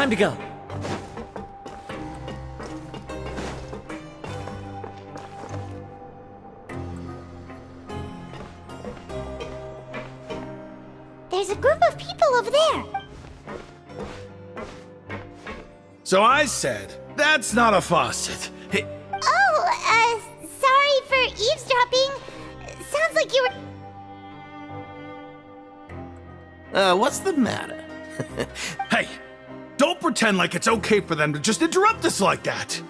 Time to go. There's a group of people over there. So I said, that's not a faucet. Hey, Oh, sorry for eavesdropping. Sounds like you were... What's the matter? hey, don't pretend like it's okay for them to just interrupt us like that.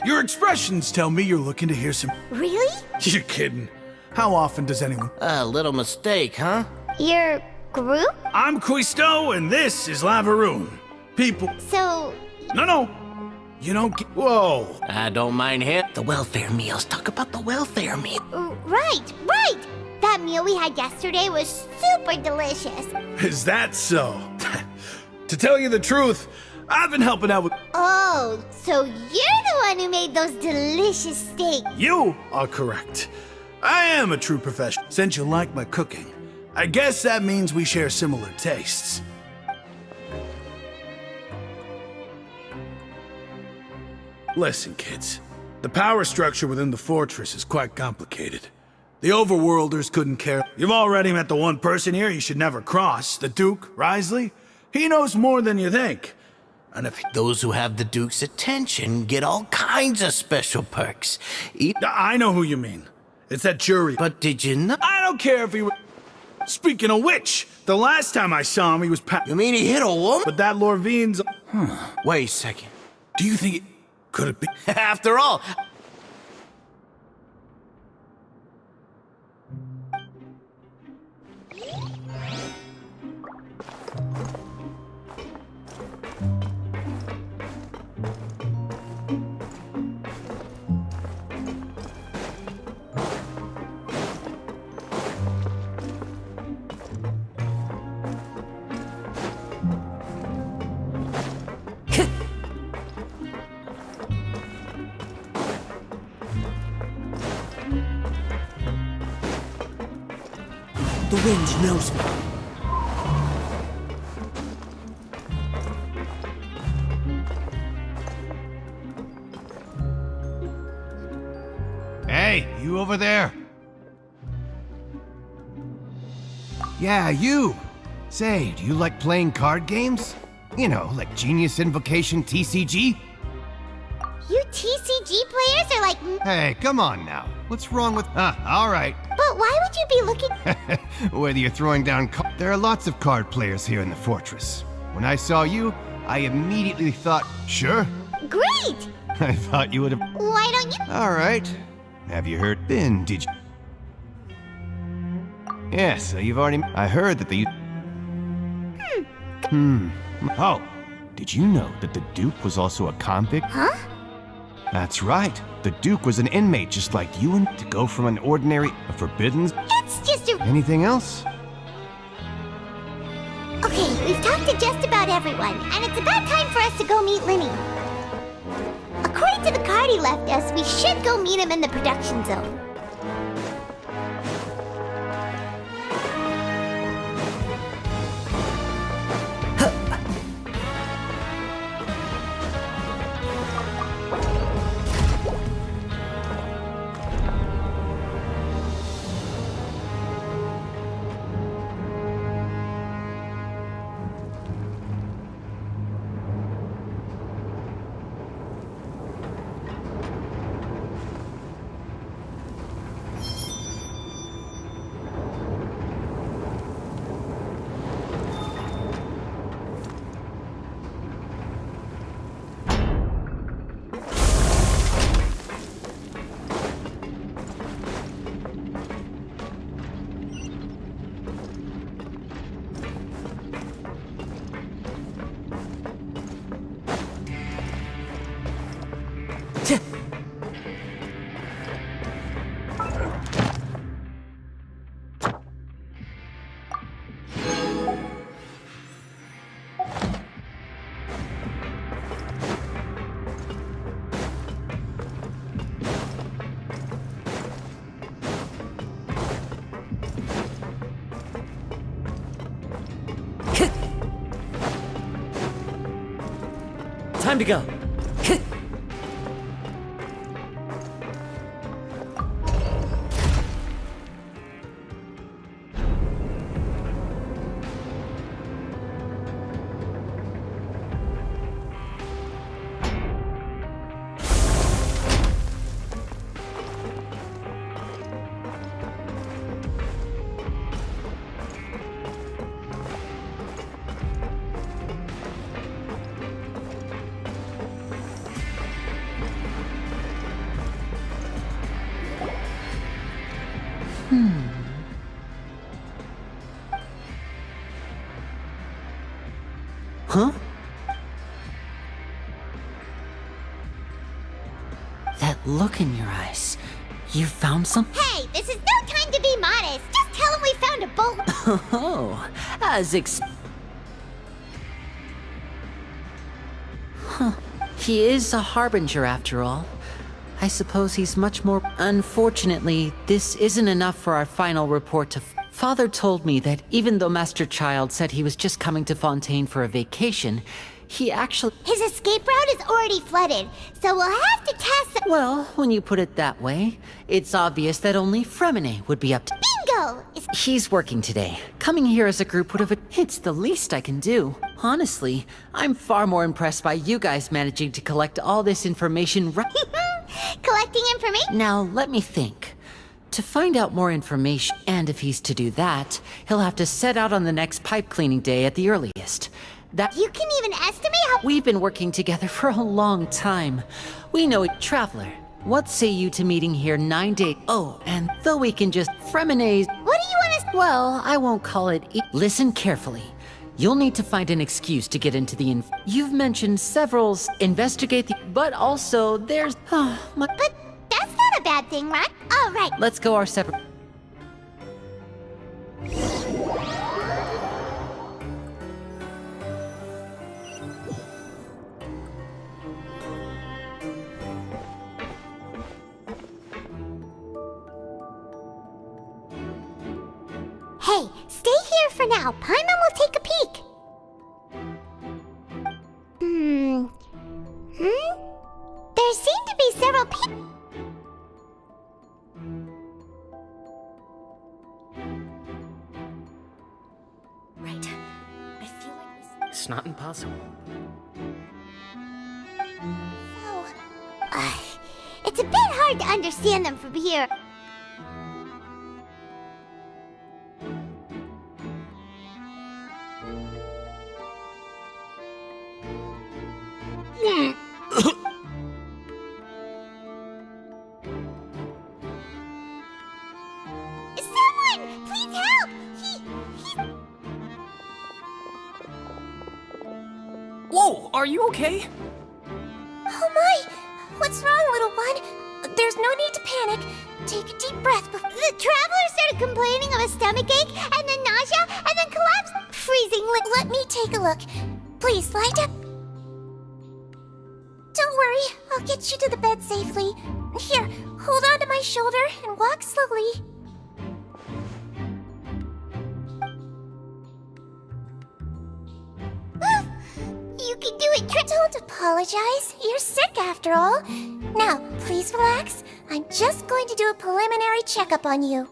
Your expressions tell me you're looking to hear some... Really? You're kidding. How often does anyone... A little mistake, huh? Your group? I'm Quisto, and this is Lavaroon. People... So... No. You don't get... Whoa. I don't mind him. The welfare meals. Talk about the welfare meal. Right. That meal we had yesterday was super delicious. Is that so? To tell you the truth, I've been helping out with... Oh, so you're the one who made those delicious steaks. You are correct. I am a true professional. Since you like my cooking, I guess that means we share similar tastes. Listen, kids. The power structure within the fortress is quite complicated. The overworlders couldn't care. You've already met the one person here you should never cross, the Duke, Risley. He knows more than you think. And if Those who have the Duke's attention get all kinds of special perks. I know who you mean. It's that jury. But did you know? I don't care if he was... Speaking of which, the last time I saw him, he was You mean he hit a woman? But that Lorvine's... Wait a second. Do you think it... Could it be... After all... The wind knows me. Hey, you over there? Yeah, you. Say, do you like playing card games? You know, like Genius Invocation TCG? You TCG players are like... Hey, come on now. What's wrong with... all right. But why would you be looking... Whether you're throwing down there are lots of card players here in the fortress. When I saw you, I immediately thought, sure. Great! I thought you would have... Why don't you... All right. Have you heard? Then, did you... Yeah, so you've already... I heard that the... Oh, did you know that the Duke was also a convict? Huh? That's right. The Duke was an inmate just like you and to go from an ordinary... a forbidden... It's just a... Anything else? Okay, we've talked to just about everyone, and it's about time for us to go meet Linny. According to the card he left us, we should go meet him in the production zone. Time to go. Huh? That look in your eyes. You found something? Hey, this is no time to be modest. Just tell him we found a boat. Oh, Huh. He is a harbinger after all. I suppose he's much more... Unfortunately, this isn't enough for our final report to... Father told me that even though Master Child said he was just coming to Fontaine for a vacation, he actually... His escape route is already flooded, so we'll have to test... Well, when you put it that way, it's obvious that only Fremine would be up to... Bingo! He's working today. Coming here as a group would have... It's the least I can do. Honestly, I'm far more impressed by you guys managing to collect all this information Collecting information? Now, let me think. To find out more information, and if he's to do that, he'll have to set out on the next pipe cleaning day at the earliest. You can even estimate how... We've been working together for a long time. We know it. Traveler, what say you to meeting here 9 days... Oh, and though we can just... Freminaze... What do you want to... Well, I won't call it... Listen carefully. You'll need to find an excuse to get into the... You've mentioned several... Investigate the... But also, there's... But that's not a bad thing, right? All right. Let's go our separate... Hey, stay here for now. Paimon will take a peek. There seem to be several people... Right. I feel like this... It's not impossible. Oh, it's a bit hard to understand them from here. Someone, please help! Whoa, are you okay? Oh my! What's wrong, little one? There's no need to panic. Take a deep breath before... The traveler started complaining of a stomachache, and then nausea, and then collapse. Freezing. Let me take a look. Please, lie down. Don't worry, I'll get you to the bed safely. Here, hold on to my shoulder and walk slowly. You can do it. Don't apologize. You're sick after all. Now, please relax. I'm just going to do a preliminary checkup on you.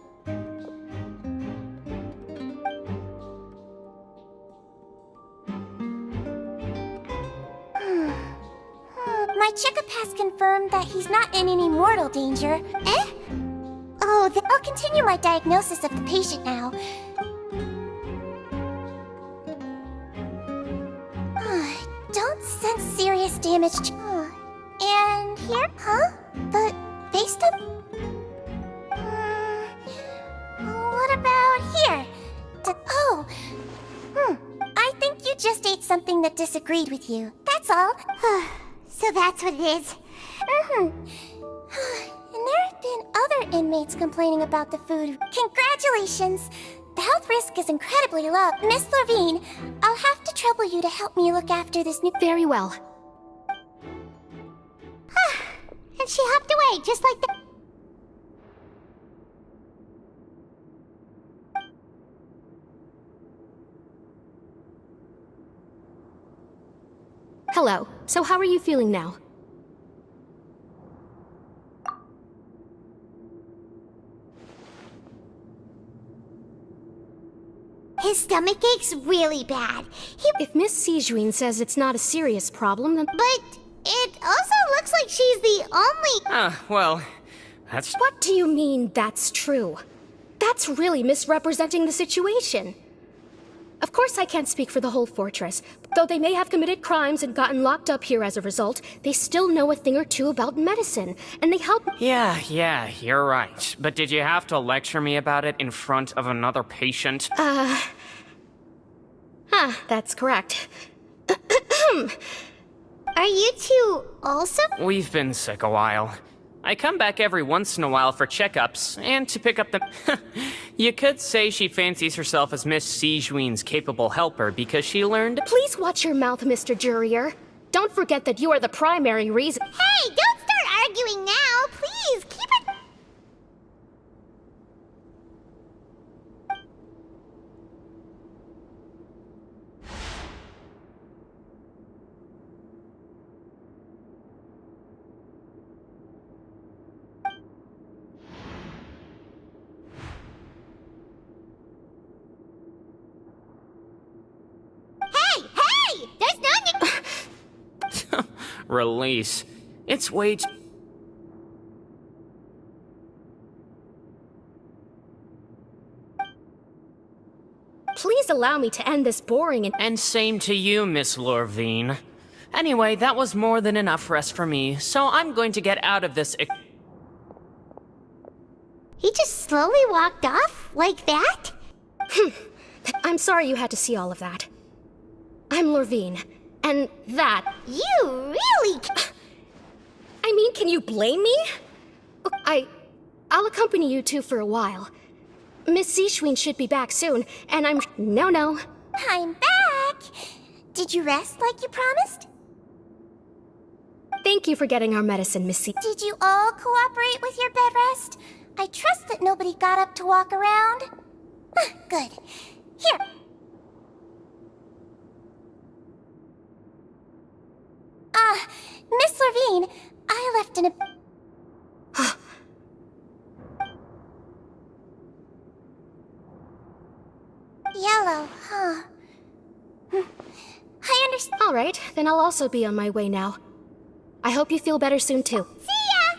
My checkup has confirmed that he's not in any mortal danger. Eh? Oh, I'll continue my diagnosis of the patient now. Don't sense serious damage. And here? Huh? But based on... what about here? I think you just ate something that disagreed with you. That's all. So that's what it is. And there have been other inmates complaining about the food. Congratulations! The health risk is incredibly low. Miss Levine, I'll have to trouble you to help me look after this new... Very well. And she hopped away, just like that. Hello. So how are you feeling now? His stomach aches really bad. If Miss Sijuin says it's not a serious problem, then... But it also looks like she's the only... Well, that's... What do you mean that's true? That's really misrepresenting the situation. Of course I can't speak for the whole fortress. Though they may have committed crimes and gotten locked up here as a result, they still know a thing or two about medicine, and they help... Yeah, you're right. But did you have to lecture me about it in front of another patient? That's correct. Are you two also? We've been sick a while. I come back every once in a while for checkups, and to pick up the... You could say she fancies herself as Miss Sijuin's capable helper because she learned... Please watch your mouth, Mr. Jurier. Don't forget that you are the primary reason... Hey, don't start arguing now! Please, keep it... Hey! There's no need... Release. It's way too... Please allow me to end this boring and... And same to you, Miss Lorvine. Anyway, that was more than enough rest for me, so I'm going to get out of this... He just slowly walked off? Like that? I'm sorry you had to see all of that. I'm Lorvine, and that... You really... I mean, can you blame me? Look, I'll accompany you two for a while. Miss Sijuin should be back soon, and I'm... No. I'm back! Did you rest like you promised? Thank you for getting our medicine, Miss Si... Did you all cooperate with your bed rest? I trust that nobody got up to walk around. Good. Here. Miss Lorvine, I left in a... Yellow, huh? I understand. All right, then I'll also be on my way now. I hope you feel better soon, too. See ya!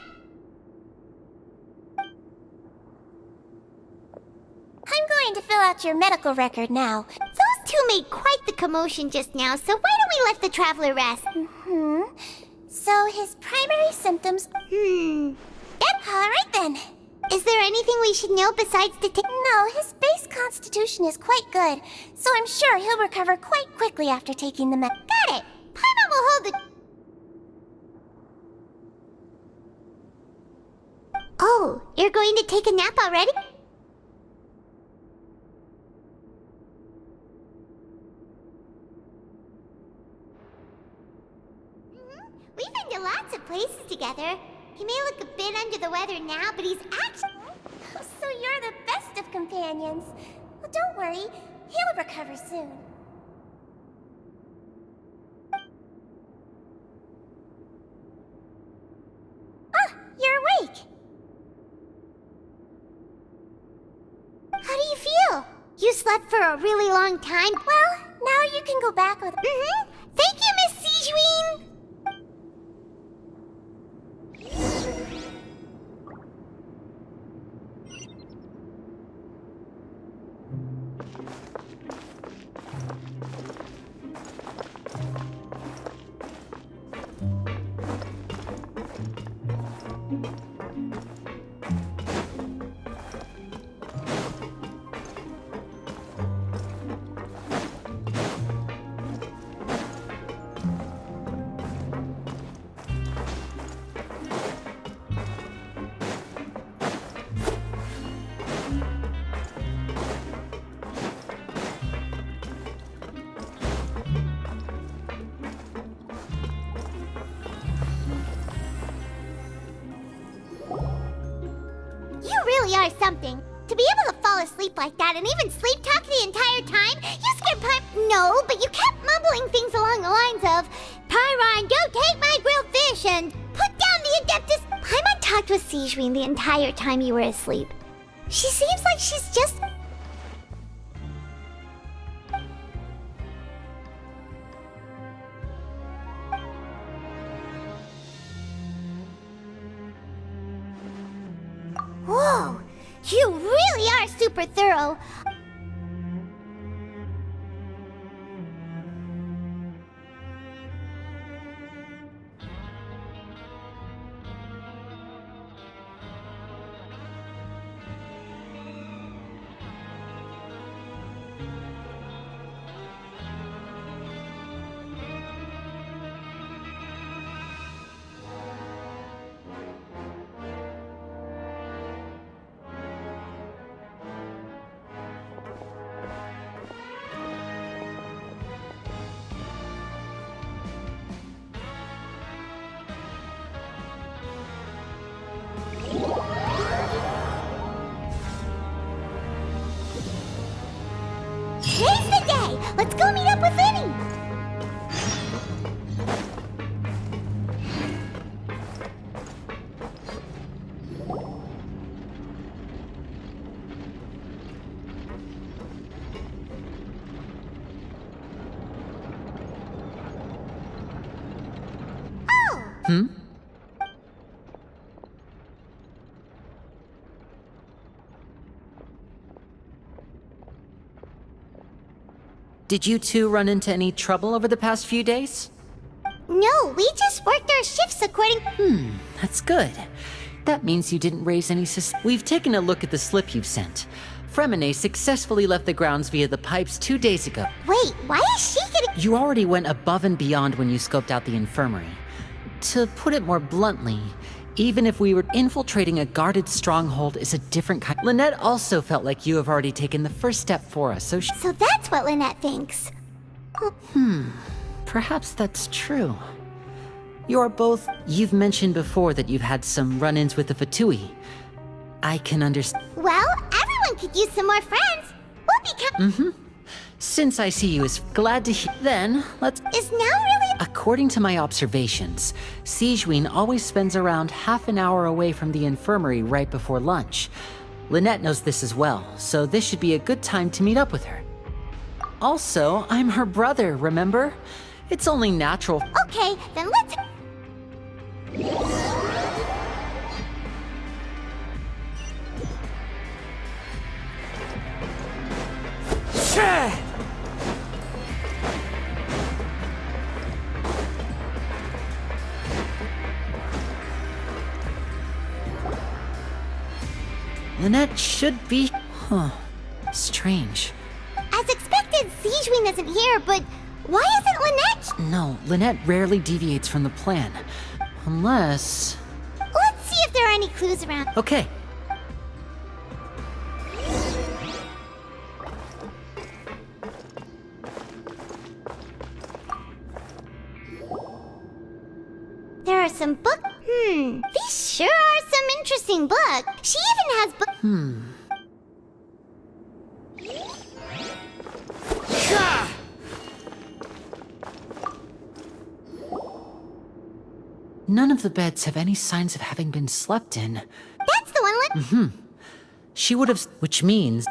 I'm going to fill out your medical record now. Those two made quite the commotion just now, so why don't we let the traveler rest? So his primary symptoms... Yep, alright then. Is there anything we should know besides the... No, his base constitution is quite good, so I'm sure he'll recover quite quickly after taking the Got it! Paimon will hold the... Oh, you're going to take a nap already? We've been to lots of places together. He may look a bit under the weather now, but he's actually... So you're the best of companions. Well, don't worry. He'll recover soon. You're awake. How do you feel? You slept for a really long time. Well, now you can go back with... Thank you, Miss Sijuin! Really are something. To be able to fall asleep like that and even sleep talk the entire time, you scared No, but you kept mumbling things along the lines of, Pyron, go take my grilled fish and put down the Adeptus. Paimon talked with Sijwin the entire time you were asleep. She seems like she's just... Whoa, you really are super thorough. Today's the day! Let's go meet up with Vinny! Hmm? Did you two run into any trouble over the past few days? No, we just worked our shifts according... That's good. That means you didn't raise any We've taken a look at the slip you've sent. Fremine successfully left the grounds via the pipes 2 days ago. Wait, why is she getting... You already went above and beyond when you scoped out the infirmary. To put it more bluntly, even if we were infiltrating a guarded stronghold is a different kind. Lynette also felt like you have already taken the first step for us, so So that's what Lynette thinks. perhaps that's true. You're both... You've mentioned before that you've had some run-ins with the Fatui. I can understand. Well, everyone could use some more friends. We'll become... Since I see you as glad to hear... Then, let's... Is now really... According to my observations, Sijwin always spends around half an hour away from the infirmary right before lunch. Lynette knows this as well, so this should be a good time to meet up with her. Also, I'm her brother, remember? It's only natural. Okay, then let's... Lynette should be... Strange. As expected, Sijwin isn't here, but why isn't Lynette? No, Lynette rarely deviates from the plan. Unless... Let's see if there are any clues around. Okay. There are some books. These sure are some interesting books. She even has books. None of the beds have any signs of having been slept in. That's the one. She would have... Which means...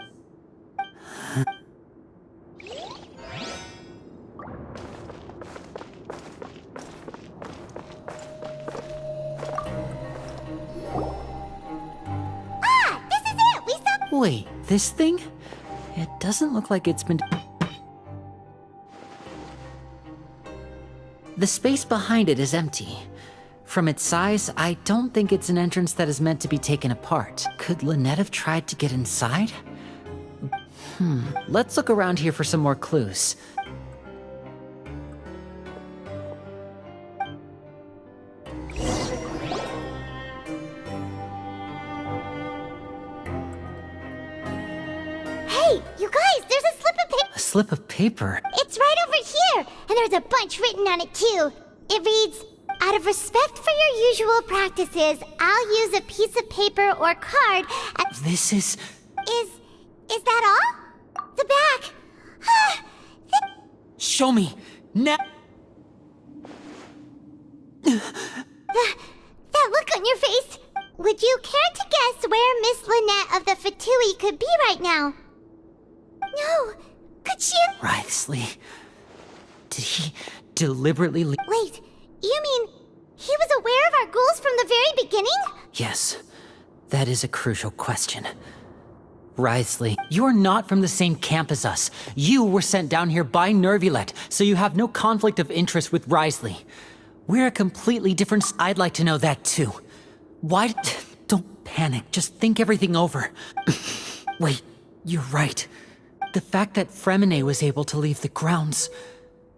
This is it. We saw... Wait, this thing? It doesn't look like it's been... The space behind it is empty. From its size, I don't think it's an entrance that is meant to be taken apart. Could Lynette have tried to get inside? Let's look around here for some more clues. Hey, you guys, there's a slip of paper. A slip of paper? It's right over here, and there's a bunch written on it too. It reads, out of respect for your usual practices, I'll use a piece of paper or card at... This is... Is that all? The back. Show me! Now! That look on your face! Would you care to guess where Miss Lynette of the Fatui could be right now? No! Could she have— Wriothesley. Did he deliberately leave? Wait, you mean he was aware of our goals from the very beginning? Yes, that is a crucial question. Wriothesley, you are not from the same camp as us. You were sent down here by Nervulet, so you have no conflict of interest with Wriothesley. We're a completely different— I'd like to know that too. Why— Don't panic, just think everything over. Wait, you're right. The fact that Fremine was able to leave the grounds.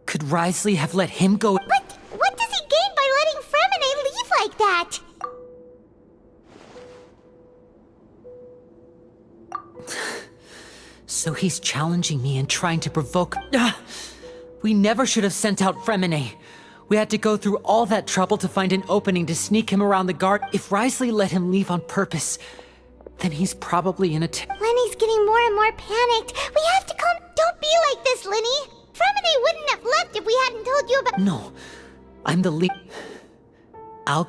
Could Wriothesley have let him go— But what does he gain by letting Fremine leave like that? So he's challenging me and trying to provoke— We never should have sent out Fremine. We had to go through all that trouble to find an opening to sneak him around the guard. If Wriothesley let him leave on purpose, then he's probably in a— Lenny's getting more and more panicked. We have to calm— Don't be like this, Lenny! Fremine wouldn't have left if we hadn't told you about— No, I'm the lead— Hey,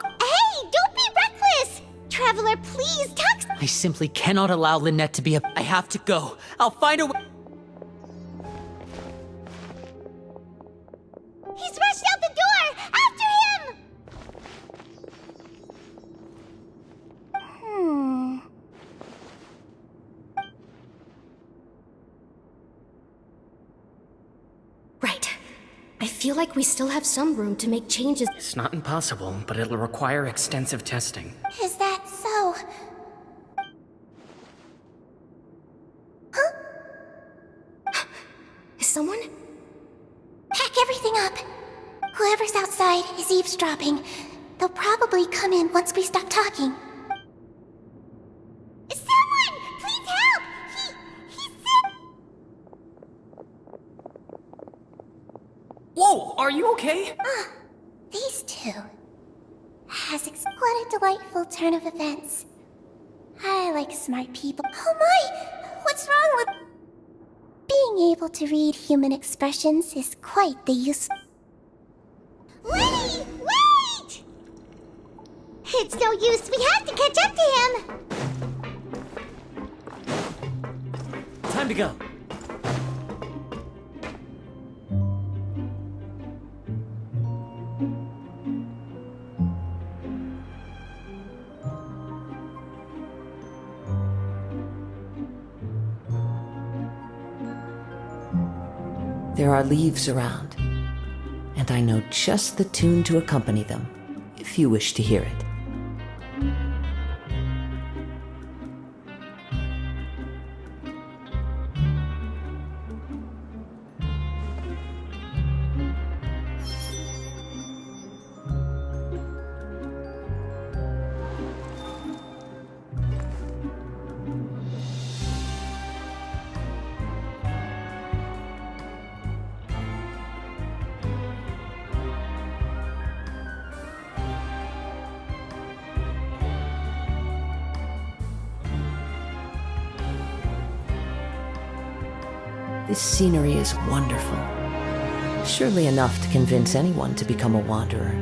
don't be reckless! Traveler, please, talk— I simply cannot allow Lynette to be a— I have to go. I'll find a way— He's rushed out the door! After him! Right. I feel like we still have some room to make changes. It's not impossible, but it'll require extensive testing. Is that so? Is someone? Pack everything up! Whoever's outside is eavesdropping. They'll probably come in once we stop talking. Someone! Please help! He's sick! Whoa, are you okay? These two. What a delightful turn of events. I like smart people. Oh my! What's wrong with— Being able to read human expressions is quite the use— Lenny! Wait! It's no use. We have to catch up to him! Time to go. There are leaves around, and I know just the tune to accompany them, if you wish to hear it. This scenery is wonderful. Surely enough to convince anyone to become a wanderer.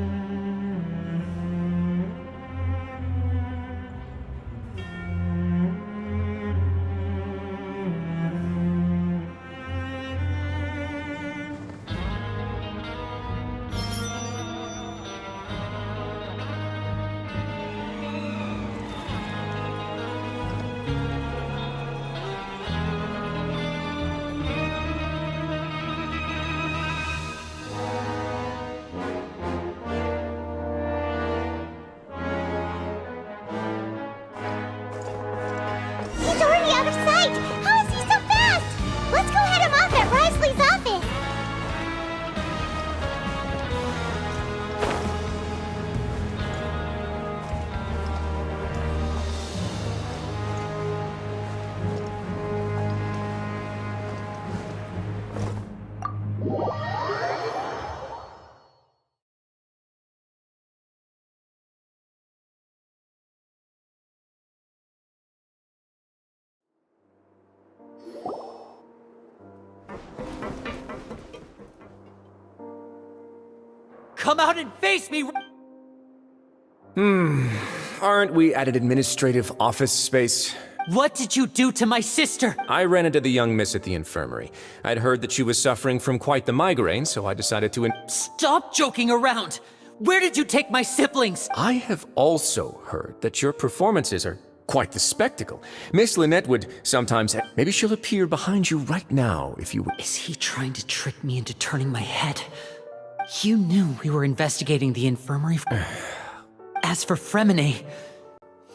He's already out of sight! How is he so fast? Let's go head him off at Wriothesley's office! Come out and face me! Aren't we at an administrative office space? What did you do to my sister? I ran into the young miss at the infirmary. I'd heard that she was suffering from quite the migraine, so I decided to Stop joking around! Where did you take my siblings? I have also heard that your performances are quite the spectacle. Miss Lynette would sometimes... Maybe she'll appear behind you right now, if you... Is he trying to trick me into turning my head? You knew we were investigating the infirmary. As for Fremine...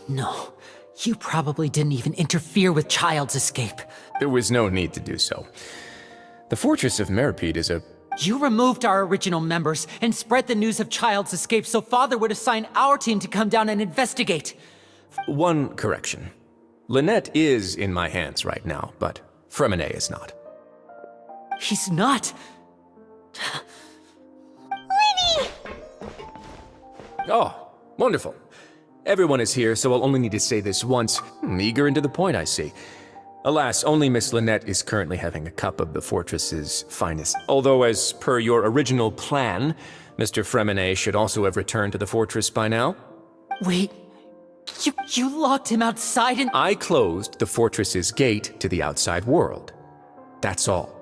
No, you probably didn't even interfere with Child's escape. There was no need to do so. The Fortress of Meripede is a... You removed our original members and spread the news of Child's escape so Father would assign our team to come down and investigate. One correction. Lynette is in my hands right now, but Fremine is not. He's not. Lenny! Oh, wonderful. Everyone is here, so I'll only need to say this once. Eager and to the point, I see. Alas, only Miss Lynette is currently having a cup of the fortress's finest. Although, as per your original plan, Mr. Fremine should also have returned to the fortress by now. Wait, you locked him outside and... I closed the fortress's gate to the outside world. That's all.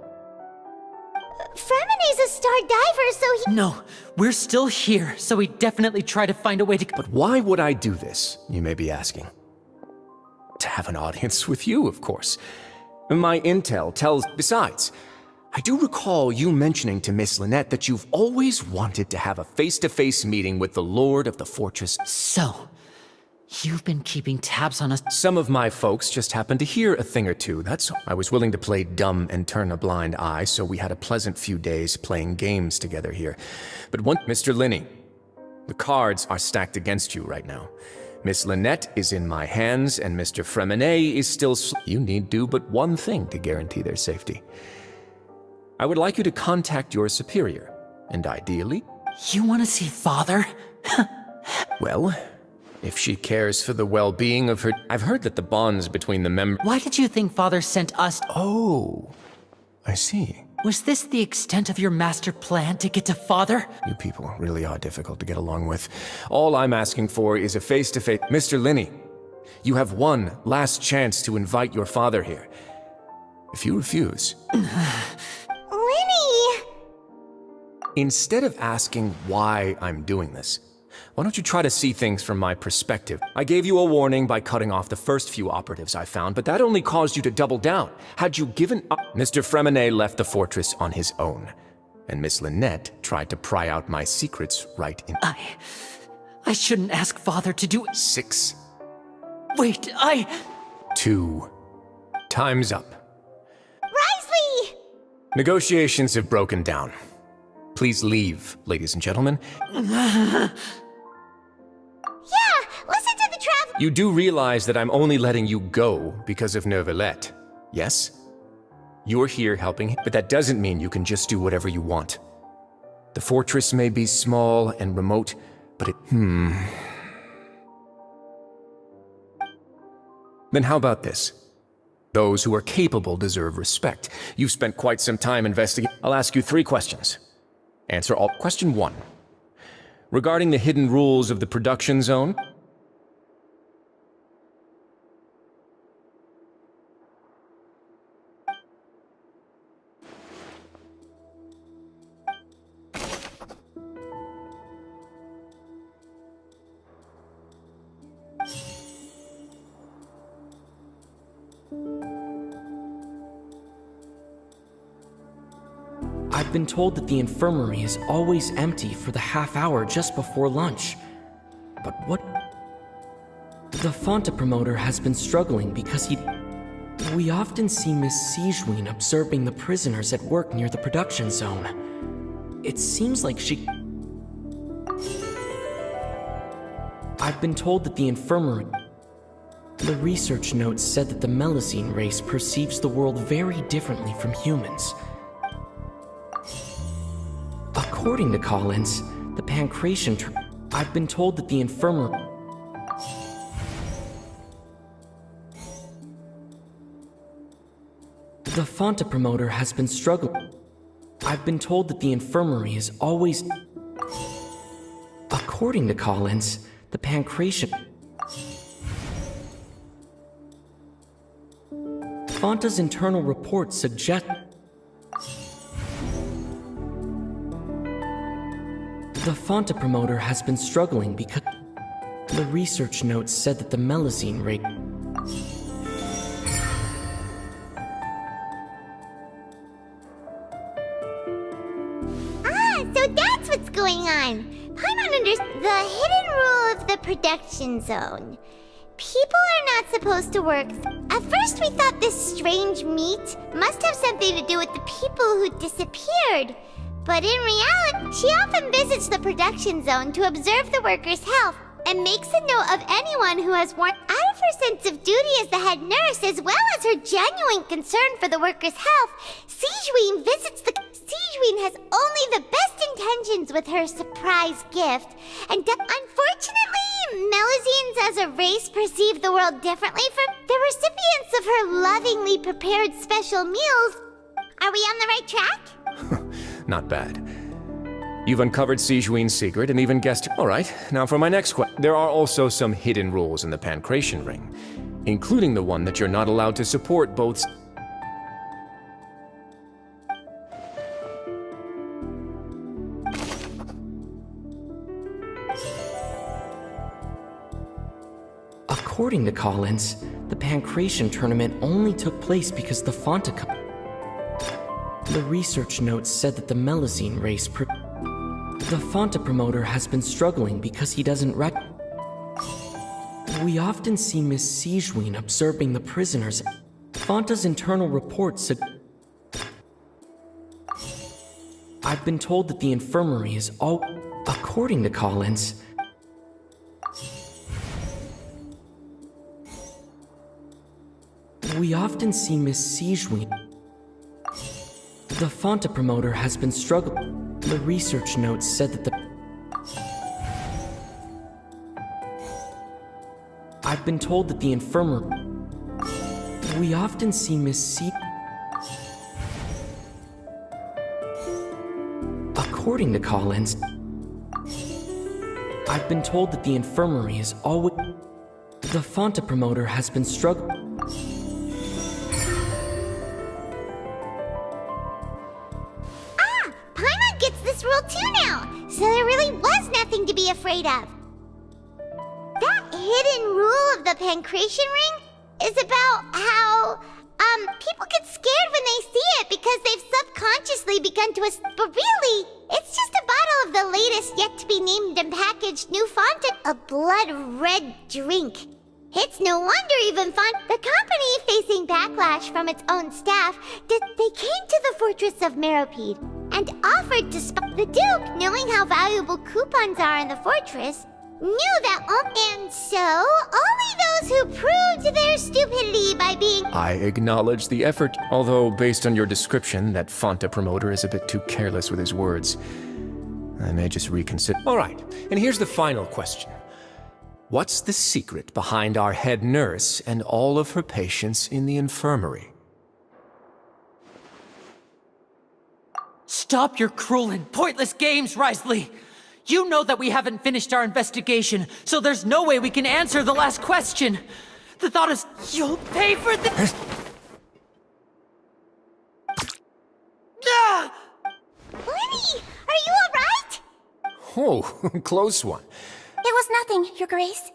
Fremine's a star diver, so he... No, we're still here, so we definitely try to find a way to... But why would I do this, you may be asking? To have an audience with you, of course. My intel tells... Besides, I do recall you mentioning to Miss Lynette that you've always wanted to have a face-to-face meeting with the Lord of the Fortress. So, you've been keeping tabs on us... Some of my folks just happened to hear a thing or two, that's all. I was willing to play dumb and turn a blind eye, so we had a pleasant few days playing games together here. But one... Mr. Linney, the cards are stacked against you right now. Miss Lynette is in my hands, and Mr. Fremine is still... You need do but one thing to guarantee their safety. I would like you to contact your superior, and ideally... You want to see Father? Well, if she cares for the well-being of her... I've heard that the bonds between the members... Why did you think Father sent us... Oh, I see. Was this the extent of your master plan to get to Father? You people really are difficult to get along with. All I'm asking for is a face-to-face... Mr. Linney, you have one last chance to invite your father here. If you refuse... Lenny! Instead of asking why I'm doing this, why don't you try to see things from my perspective? I gave you a warning by cutting off the first few operatives I found, but that only caused you to double down. Had you given up... Mr. Fremine left the fortress on his own, and Miss Lynette tried to pry out my secrets right in... I shouldn't ask Father to do... 6. Wait, 2. Time's up. Risley! Negotiations have broken down. Please leave, ladies and gentlemen. Yeah, listen to the travel... You do realize that I'm only letting you go because of Neuvillette, yes? You're here helping, but that doesn't mean you can just do whatever you want. The fortress may be small and remote, but it... Then how about this? Those who are capable deserve respect. You've spent quite some time investigating... I'll ask you 3 questions. Answer all. Question 1. Regarding the hidden rules of the production zone... I've been told that the infirmary is always empty for the half hour just before lunch. But what... The Fonta promoter has been struggling because we often see Miss Sigewin observing the prisoners at work near the production zone. It seems like she... I've been told that the infirmary... The research notes said that the Melusine race perceives the world very differently from humans. According to Collins, the Pancration... I've been told that the infirmary... The Fonta promoter has been struggling. I've been told that the infirmary is always... According to Collins, the pancreation. Fanta's internal report suggests the Fanta promoter has been struggling because the research notes said that the melazine rate. So that's what's going on. Paimon understands the hidden rule of the production zone. People are not supposed to work. At first we thought this strange meat must have something to do with the people who disappeared. But in reality, she often visits the production zone to observe the workers' health and makes a note of anyone who has worn out of her sense of duty as the head nurse, as well as her genuine concern for the workers' health. Sigewinne visits the... Sigewinne has only the best intentions with her surprise gift. And unfortunately, melazines as a race perceive the world differently from the recipients of her lovingly prepared special meals. Are we on the right track? Not bad. You've uncovered Sigewinne's secret and even guessed... Alright, now for my next question. There are also some hidden rules in the pancreation ring, including the one that you're not allowed to support both... According to Collins, the pancreation tournament only took place because the Fanta... The research notes said that the melazine race... The Fanta promoter has been struggling because he doesn't We often see Miss Sigewinne observing the prisoners. Fanta's internal report said... I've been told that the infirmary is all... According to Collins... We often see Miss Sigewinne... The Fanta promoter has been struggling. The research notes said that the... I've been told that the infirmary... We often see Miss According to Collins... I've been told that the infirmary is always... The Fanta promoter has been struggling... So there really was nothing to be afraid of. That hidden rule of the pancreation ring is about how, people get scared when they see it because they've subconsciously begun to... But really, it's just a bottle of the latest yet-to-be-named and packaged new Fanta, a blood-red drink. It's no wonder even the company facing backlash from its own staff, they came to the fortress of Meropide and offered to the Duke, knowing how valuable coupons are in the fortress, knew that and so only those who proved their stupidity by being... I acknowledge the effort, although based on your description, that Fanta promoter is a bit too careless with his words. I may just reconsider... Alright, and here's the final question. What's the secret behind our head nurse and all of her patients in the infirmary? Stop your cruel and pointless games, Risley! You know that we haven't finished our investigation, so there's no way we can answer the last question. The thought is, you'll pay for this... Ah! Lenny, are you alright? Oh, close one. It was nothing, Your Grace.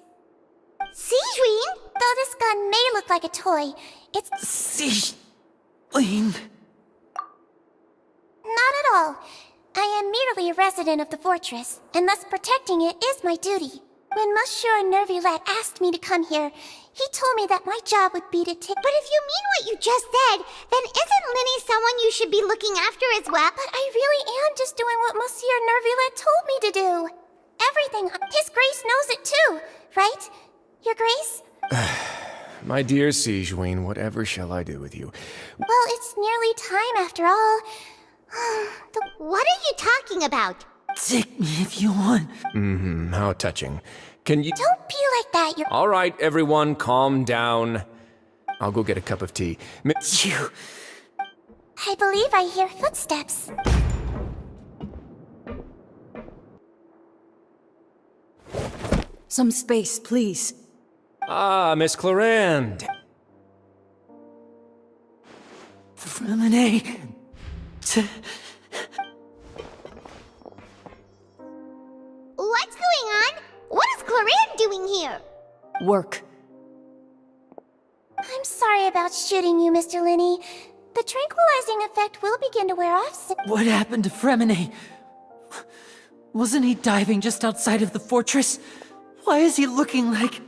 Sigewinne, though this gun may look like a toy, it's... Sigewinne... Not at all. I am merely a resident of the fortress, and thus protecting it is my duty. When Monsieur Nervulette asked me to come here, he told me that my job would be to take... But if you mean what you just said, then isn't Linny someone you should be looking after as well? But I really am just doing what Monsieur Nervulette told me to do. Everything. His Grace knows it too, right? Your Grace? My dear Sigewinne, whatever shall I do with you? Well, it's nearly time after all. What are you talking about? Take me if you want. How touching. Can you... Don't be like that, you're... All right, everyone, calm down. I'll go get a cup of tea. You... I believe I hear footsteps. Some space, please. Ah, Miss Clarand. Lemonade. What's going on? What is Clarand doing here? Work. I'm sorry about shooting you, Mr. Linney. The tranquilizing effect will begin to wear off soon. What happened to Fremine? Wasn't he diving just outside of the fortress? Why is he looking like...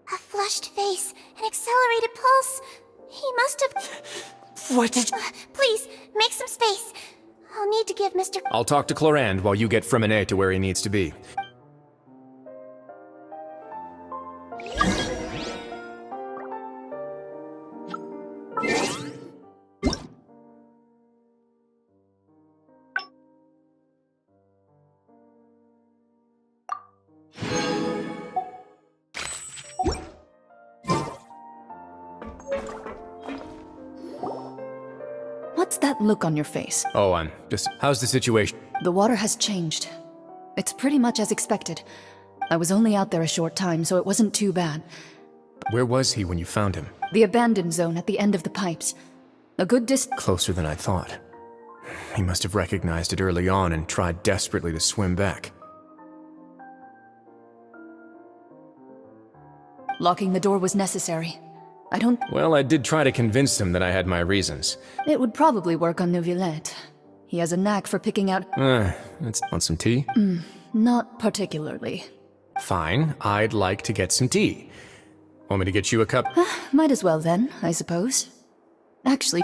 A flushed face, an accelerated pulse. He must have... What did... Please, make some space. I'll need to give Mr. I'll talk to Clarand while you get Fremine to where he needs to be. What's that look on your face? Oh, I'm just... How's the situation? The water has changed. It's pretty much as expected. I was only out there a short time, so it wasn't too bad. Where was he when you found him? The abandoned zone at the end of the pipes. A good Closer than I thought. He must have recognized it early on and tried desperately to swim back. Locking the door was necessary. I don't... Well, I did try to convince him that I had my reasons. It would probably work on Neuvillette. He has a knack for picking out... Want some tea? Not particularly. Fine, I'd like to get some tea. Want me to get you a cup? Might as well then, I suppose. Actually...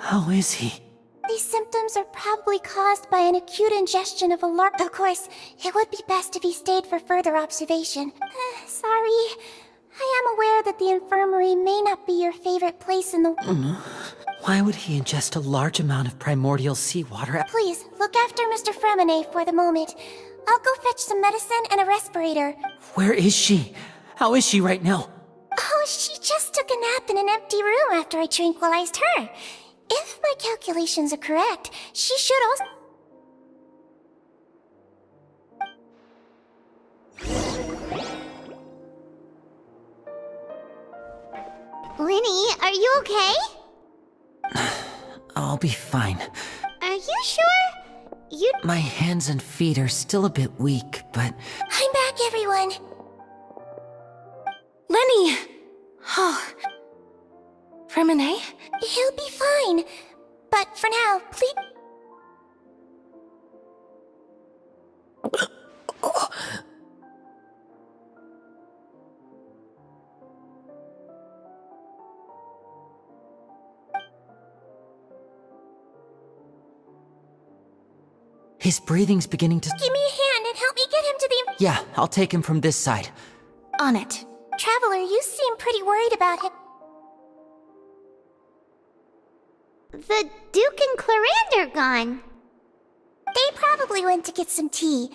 How is he? These symptoms are probably caused by an acute ingestion of a large... Of course, it would be best if he stayed for further observation. Sorry. I am aware that the infirmary may not be your favorite place in the... Why would he ingest a large amount of primordial seawater? Please, look after Mr. Fremine for the moment. I'll go fetch some medicine and a respirator. Where is she? How is she right now? Oh, she just took a nap in an empty room after I tranquilized her. If my calculations are correct, she should also... Linny, are you okay? I'll be fine. Are you sure? My hands and feet are still a bit weak, but... I'm back, everyone. Lenny! Oh. Fremine? He'll be fine. But for now, please... His breathing's beginning to... Give me a hand and help me get him to the... Yeah, I'll take him from this side. On it. Traveler, you seem pretty worried about him. The Duke and Clarand are gone. They probably went to get some tea.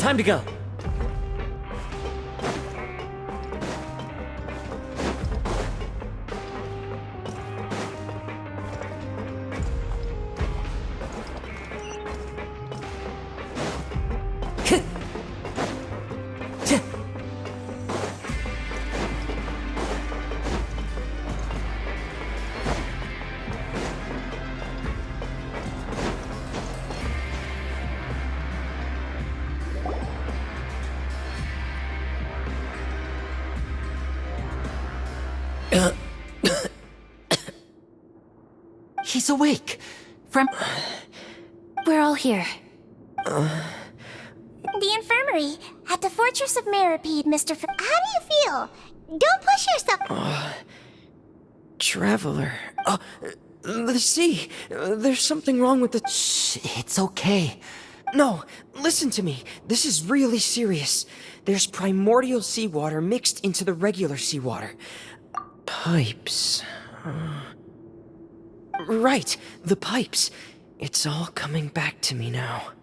Time to go. He's awake. We're all here. The infirmary at the Fortress of Meripede, Mr. How do you feel? Don't push yourself. Traveler. See, there's something wrong with the... Shh, it's okay. No, listen to me. This is really serious. There's primordial seawater mixed into the regular seawater. Pipes. Right, the pipes. It's all coming back to me now.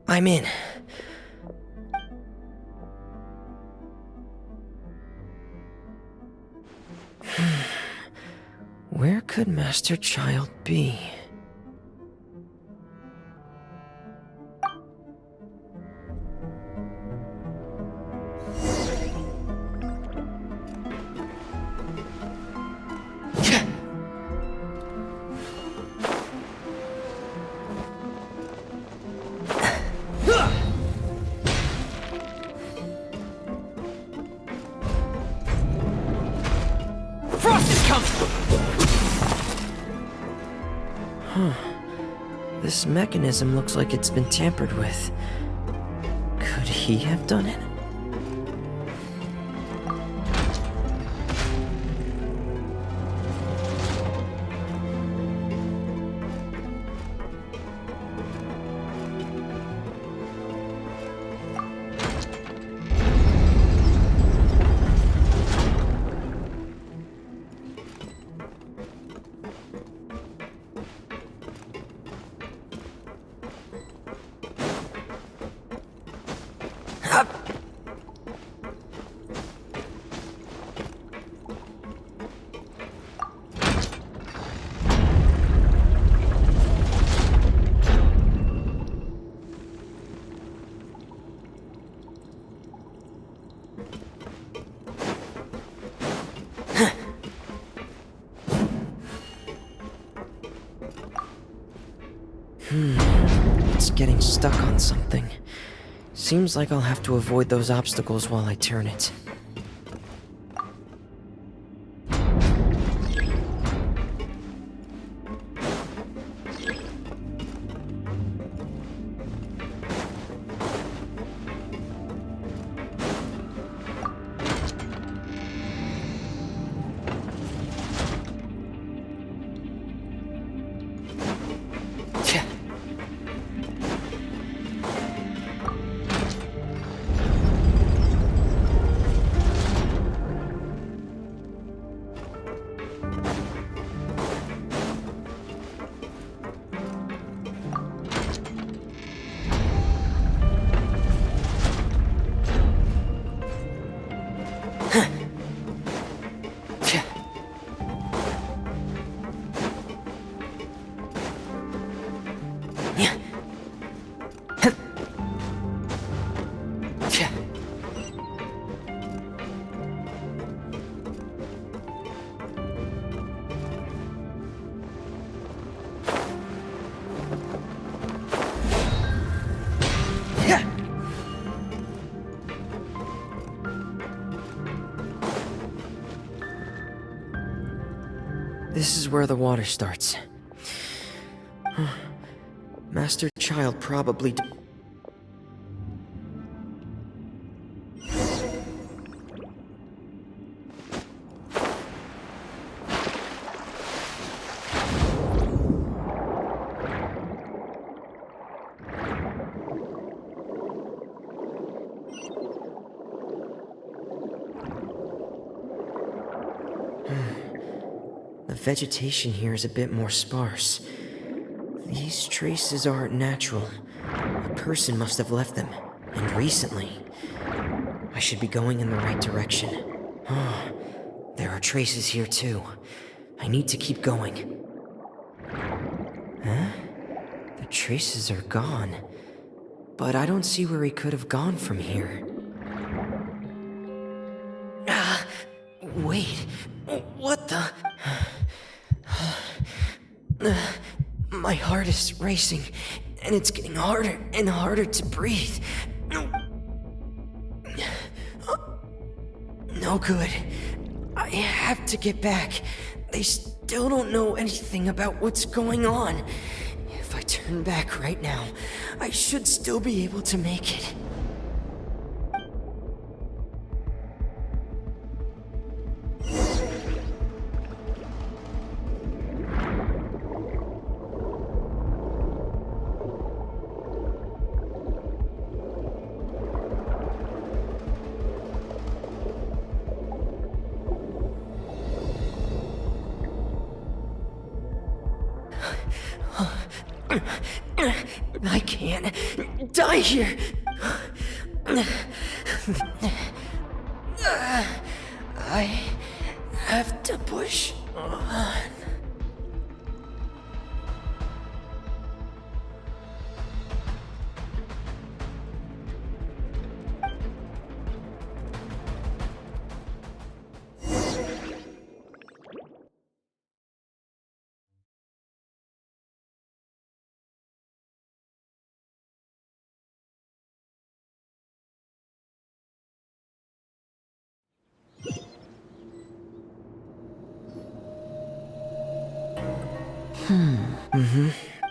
I'm in. Where could Master Child be? This mechanism looks like it's been tampered with. Could he have done it? It's getting stuck on something. Seems like I'll have to avoid those obstacles while I turn it. This is where the water starts. Master Child probably... vegetation here is a bit more sparse. These traces aren't natural. A person must have left them, and recently. I should be going in the right direction. There are traces here too. I need to keep going. Huh? The traces are gone. But I don't see where he could have gone from here. Wait. What the? My heart is racing, and it's getting harder and harder to breathe. No good. I have to get back. They still don't know anything about what's going on. If I turn back right now, I should still be able to make it. I can't die here. I have to push on.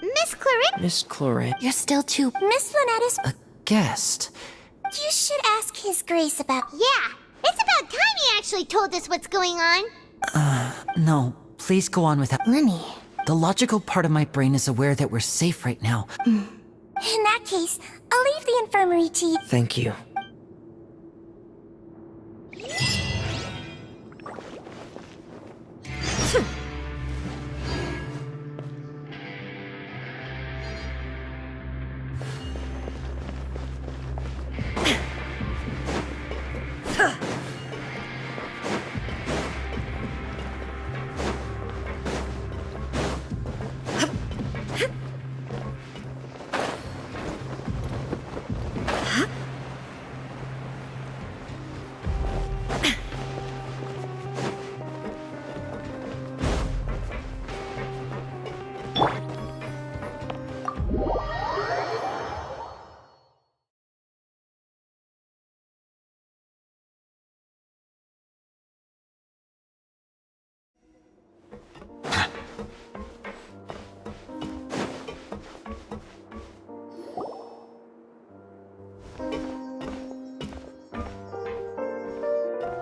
Miss Claret? Miss Claret. You're still too... Miss Lynette is... A guest? You should ask His Grace about... Yeah, it's about time he actually told us what's going on. No. Please go on without... Lenny. The logical part of my brain is aware that we're safe right now. In that case, I'll leave the infirmary to you. Thank you.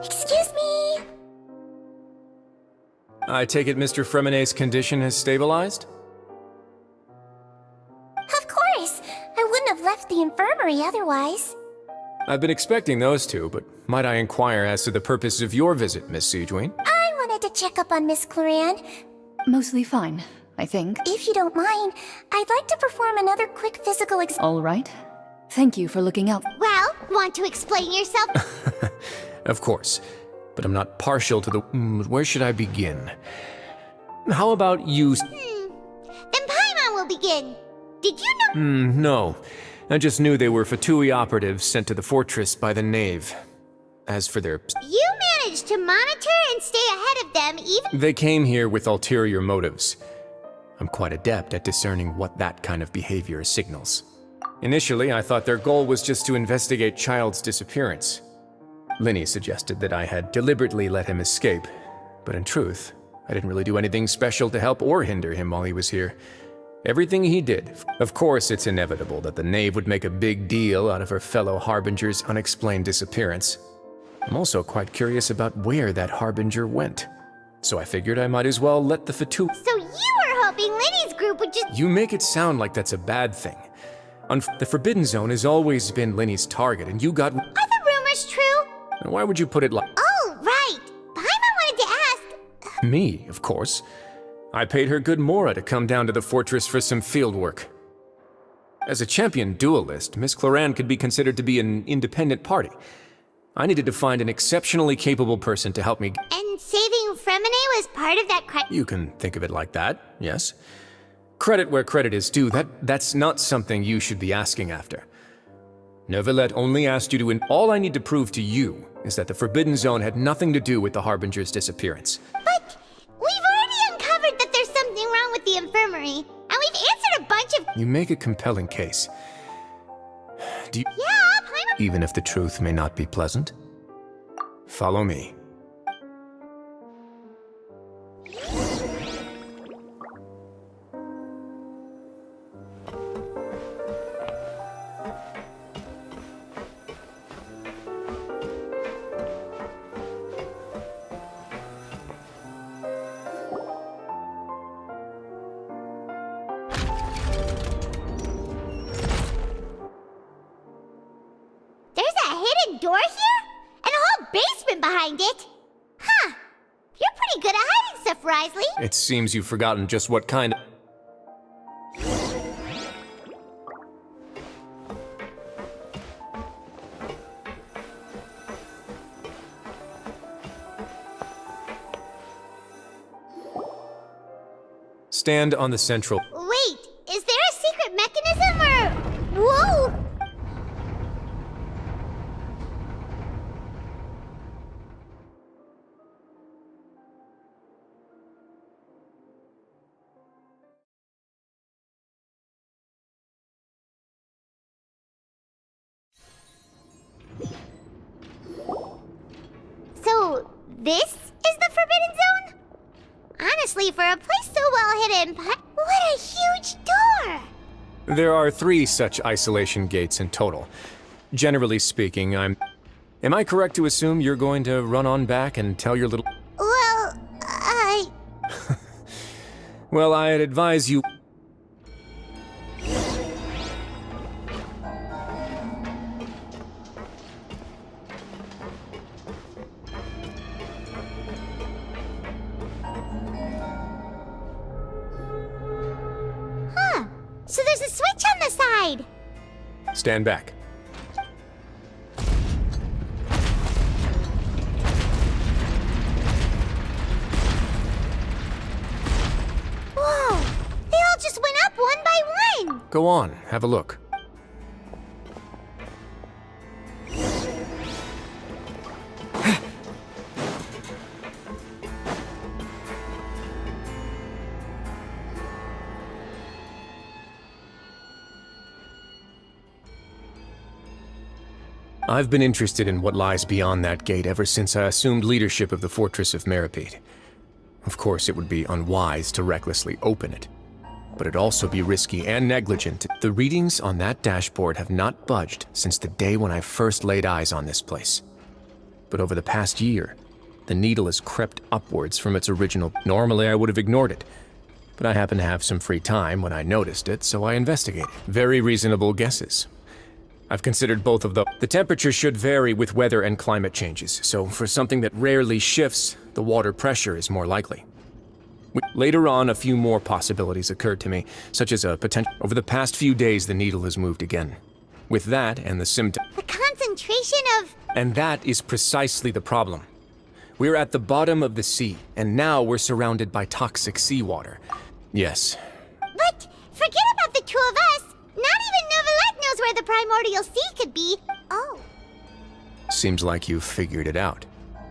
Excuse me. I take it Mr. Fremonet's condition has stabilized? Of course. I wouldn't have left the infirmary otherwise. I've been expecting those two, but might I inquire as to the purpose of your visit, Miss Sejuane? I wanted to check up on Miss Claret. Mostly fine, I think. If you don't mind, I'd like to perform another quick physical All right. Thank you for looking out. Well, want to explain yourself? Of course, but I'm not partial to the... where should I begin? How about you... Then Paimon will begin. Did you know... No. I just knew they were Fatui operatives sent to the fortress by the Knave. As for their... You managed to monitor and stay ahead of them even... They came here with ulterior motives. I'm quite adept at discerning what that kind of behavior signals. Initially, I thought their goal was just to investigate Child's disappearance. Linny suggested that I had deliberately let him escape, but in truth, I didn't really do anything special to help or hinder him while he was here. Everything he did. Of course, it's inevitable that the Knave would make a big deal out of her fellow Harbinger's unexplained disappearance. I'm also quite curious about where that Harbinger went. So I figured I might as well let the Fatui... So you were hoping Linny's group would just... You make it sound like that's a bad thing. The Forbidden Zone has always been Linny's target, and you got... Are the rumors true? Why would you put it like... Oh, right. Paimon wanted to ask... Me, of course. I paid her good mora to come down to the fortress for some field work. As a champion duelist, Miss Cloran could be considered to be an independent party. I needed to find an exceptionally capable person to help me. And saving Fremine was part of that crime. You can think of it like that, yes. Credit where credit is due. That's not something you should be asking after. Neuvillette only asked you to all I need to prove to you is that the Forbidden Zone had nothing to do with the Harbinger's disappearance. But we've already uncovered that there's something wrong with the infirmary, and we've answered a bunch of— You make a compelling case. Do you— Yeah, even if the truth may not be pleasant? Follow me. door here? And a whole basement behind it? Huh. You're pretty good at hiding stuff, Risley. It seems you've forgotten just what kind of... Stand on the central... Wait, is there a secret mechanism or... Whoa! So, this is the Forbidden Zone? Honestly, for a place so well hidden, what a huge door! There are 3 such isolation gates in total. Generally speaking, Am I correct to assume you're going to run on back and tell your little... Well, Well, I'd advise you... So there's a switch on the side! Stand back. Whoa! They all just went up one by one! Go on, have a look. I've been interested in what lies beyond that gate ever since I assumed leadership of the Fortress of Meripede. Of course, it would be unwise to recklessly open it, but it'd also be risky and negligent. The readings on that dashboard have not budged since the day when I first laid eyes on this place. But over the past year, the needle has crept upwards from its original. Normally, I would have ignored it, but I happened to have some free time when I noticed it, so I investigated. Very reasonable guesses. I've considered both of them. The temperature should vary with weather and climate changes, so for something that rarely shifts, the water pressure is more likely. Later on, a few more possibilities occurred to me, such as a potential... Over the past few days, the needle has moved again. With that and the symptom... The concentration of... And that is precisely the problem. We're at the bottom of the sea, and now we're surrounded by toxic seawater. Yes. But forget about the 2 of us! Not even Neuvillette knows where the primordial sea could be. Oh. Seems like you've figured it out.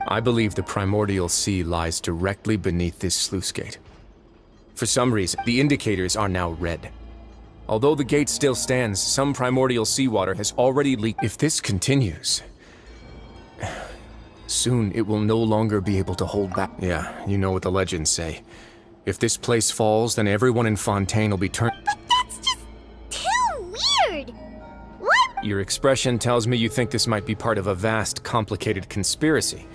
I believe the primordial sea lies directly beneath this sluice gate. For some reason, the indicators are now red. Although the gate still stands, some primordial seawater has already leaked. If this continues, soon it will no longer be able to hold back. Yeah, you know what the legends say. If this place falls, then everyone in Fontaine will be turned... But that's just too weird! What? Your expression tells me you think this might be part of a vast, complicated conspiracy.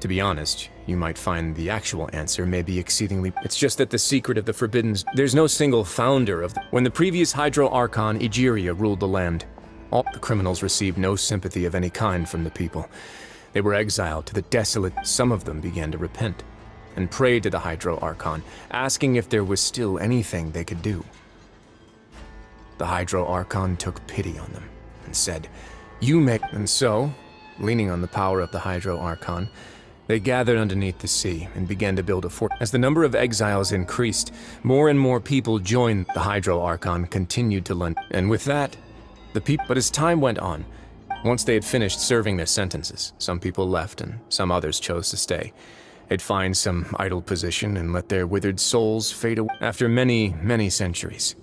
To be honest, you might find the actual answer may be exceedingly... It's just that the secret of the Forbidden... There's no single founder of... When the previous Hydro Archon, Egeria, ruled the land, all the criminals received no sympathy of any kind from the people. They were exiled to the desolate... Some of them began to repent. and prayed to the Hydro Archon, asking if there was still anything they could do. The Hydro Archon took pity on them and said, "You make..." And so, leaning on the power of the Hydro Archon, they gathered underneath the sea and began to build a fort. As the number of exiles increased, more and more people joined. The Hydro Archon continued to lend, and with that, the people. But as time went on, once they had finished serving their sentences, some people left and some others chose to stay. They'd find some idle position and let their withered souls fade away. After many, many centuries,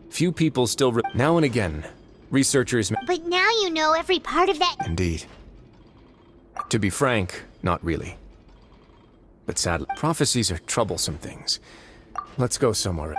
few people still. Now and again, researchers. But now you know every part of that. Indeed. To be frank, not really. But sadly, prophecies are troublesome things. Let's go somewhere.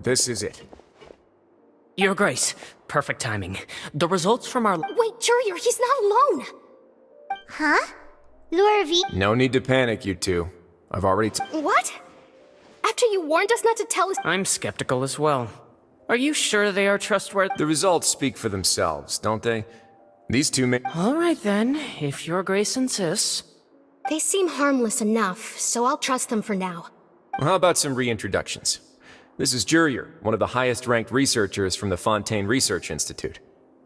This is it. Your Grace, perfect timing. The results from our... Wait, Jurier, he's not alone! Huh? Lure V? No need to panic, you two. I've already... What? After you warned us not to tell us... I'm skeptical as well. Are you sure they are trustworthy? The results speak for themselves, don't they? These two may... All right then, if Your Grace insists. They seem harmless enough, so I'll trust them for now. How about some reintroductions? This is Jurier, one of the highest-ranked researchers from the Fontaine Research Institute.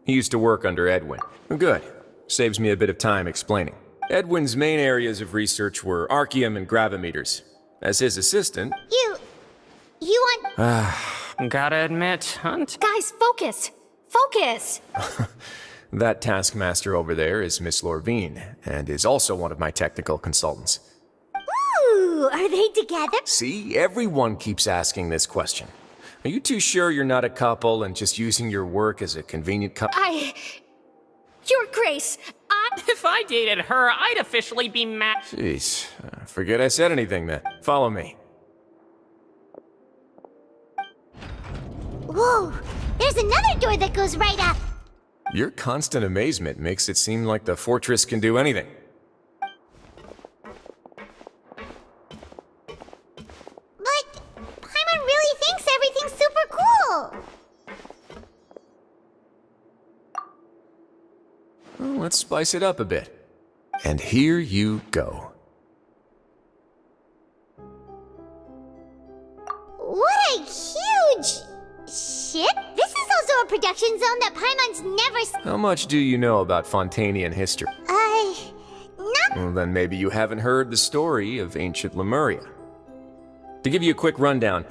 He used to work under Edwin. Good. Saves me a bit of time explaining. Edwin's main areas of research were archaeum and gravimeters. As his assistant... You want... Gotta admit, Hunt... Guys, focus! Focus! That taskmaster over there is Miss Lorvine, and is also one of my technical consultants. Ooh, are they together? See, everyone keeps asking this question. Are you too sure you're not a couple and just using your work as a convenient Your Grace, If I dated her, I'd officially be mad. Jeez, forget I said anything then. Follow me. Whoa, there's another door that goes right up. Your constant amazement makes it seem like the fortress can do anything. But Paimon really thinks everything's super cool. Well, let's spice it up a bit. And here you go. What a huge ship! This is also a production zone that Paimon's never How much do you know about Fontanian history? not... Well, then maybe you haven't heard the story of ancient Lemuria. To give you a quick rundown,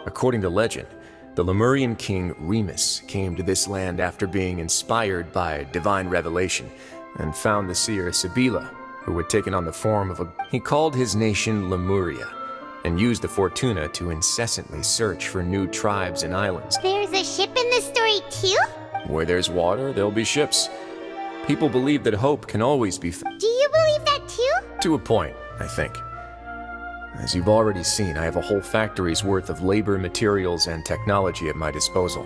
according to legend, the Lemurian king Remus came to this land after being inspired by divine revelation and found the seer Sibila, who had taken on the form of a... He called his nation Lemuria and used the Fortuna to incessantly search for new tribes and islands. There's a ship in this story too? Where there's water, there'll be ships. People believe that hope can always be Do you believe that too? to a point, I think. As you've already seen, I have a whole factory's worth of labor, materials, and technology at my disposal.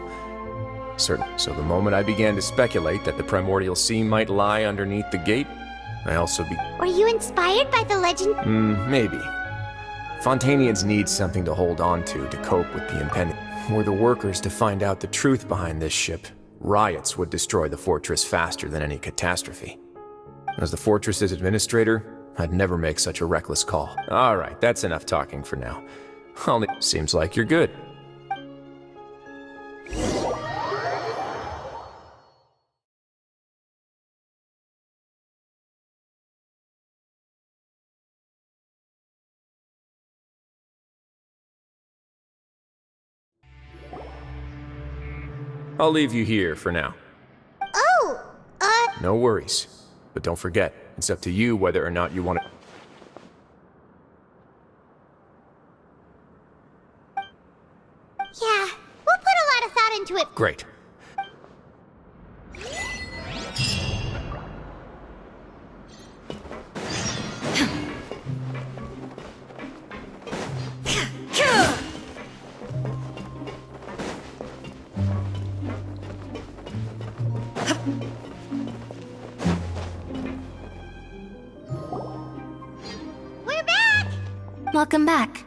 So the moment I began to speculate that the primordial sea might lie underneath the gate, I also Were you inspired by the legend? maybe. Fontanians need something to hold on to cope with the impending... Were the workers to find out the truth behind this ship, riots would destroy the fortress faster than any catastrophe. As the fortress's administrator, I'd never make such a reckless call. All right, that's enough talking for now. Seems like you're good. I'll leave you here for now. Oh, No worries. But don't forget, it's up to you whether or not you want to... yeah. We'll put a lot of thought into it. Great. Welcome back.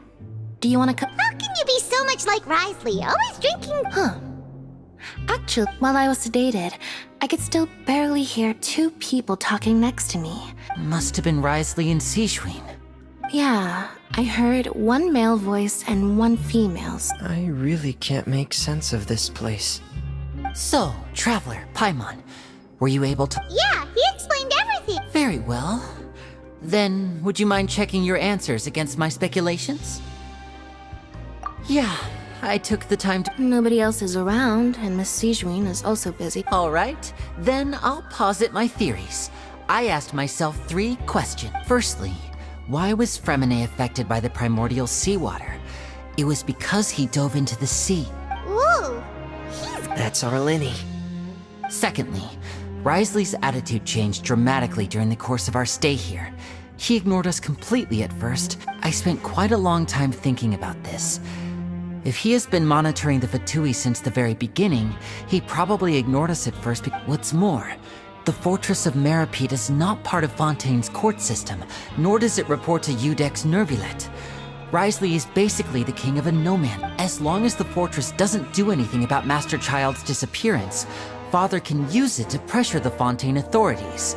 Do you want to come? How can you be so much like Risley, always drinking? Actually, while I was sedated, I could still barely hear two people talking next to me. Must have been Risley and Sijwin. Yeah, I heard one male voice and one female's. I really can't make sense of this place. So, Traveler, Paimon, were you able to... Yeah, he explained everything. Very well. Then, would you mind checking your answers against my speculations? Yeah, I took the time to... Nobody else is around, and Miss Sijwin is also busy. All right, then I'll posit my theories. I asked myself 3 questions. Firstly, why was Fremine affected by the primordial seawater? It was because he dove into the sea. Whoa! That's our Linny. Secondly, Risley's attitude changed dramatically during the course of our stay here. He ignored us completely at first. I spent quite a long time thinking about this. If he has been monitoring the Fatui since the very beginning, he probably ignored us at first. What's more, the Fortress of Meripede is not part of Fontaine's court system, nor does it report to Udex Nervulet. Risley is basically the king of a no-man. As long as the fortress doesn't do anything about Master Child's disappearance, Father can use it to pressure the Fontaine authorities.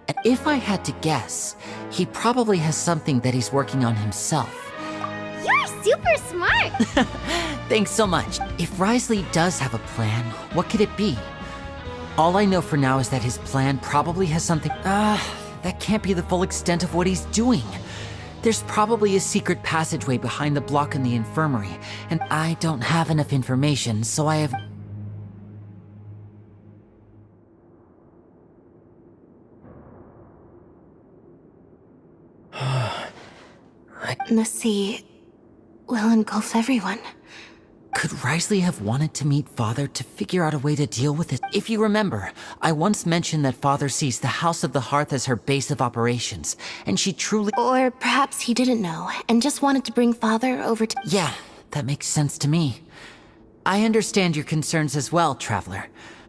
And if I had to guess, he probably has something that he's working on himself. You're super smart! Thanks so much. If Risley does have a plan, what could it be? All I know for now is that his plan probably has something... that can't be the full extent of what he's doing. There's probably a secret passageway behind the block in the infirmary, and I don't have enough information, so I have... The sea will engulf everyone. Could Risley have wanted to meet Father to figure out a way to deal with it? If you remember, I once mentioned that Father sees the House of the Hearth as her base of operations, and she truly... Or perhaps he didn't know, and just wanted to bring Father over to... Yeah, that makes sense to me. I understand your concerns as well, Traveler.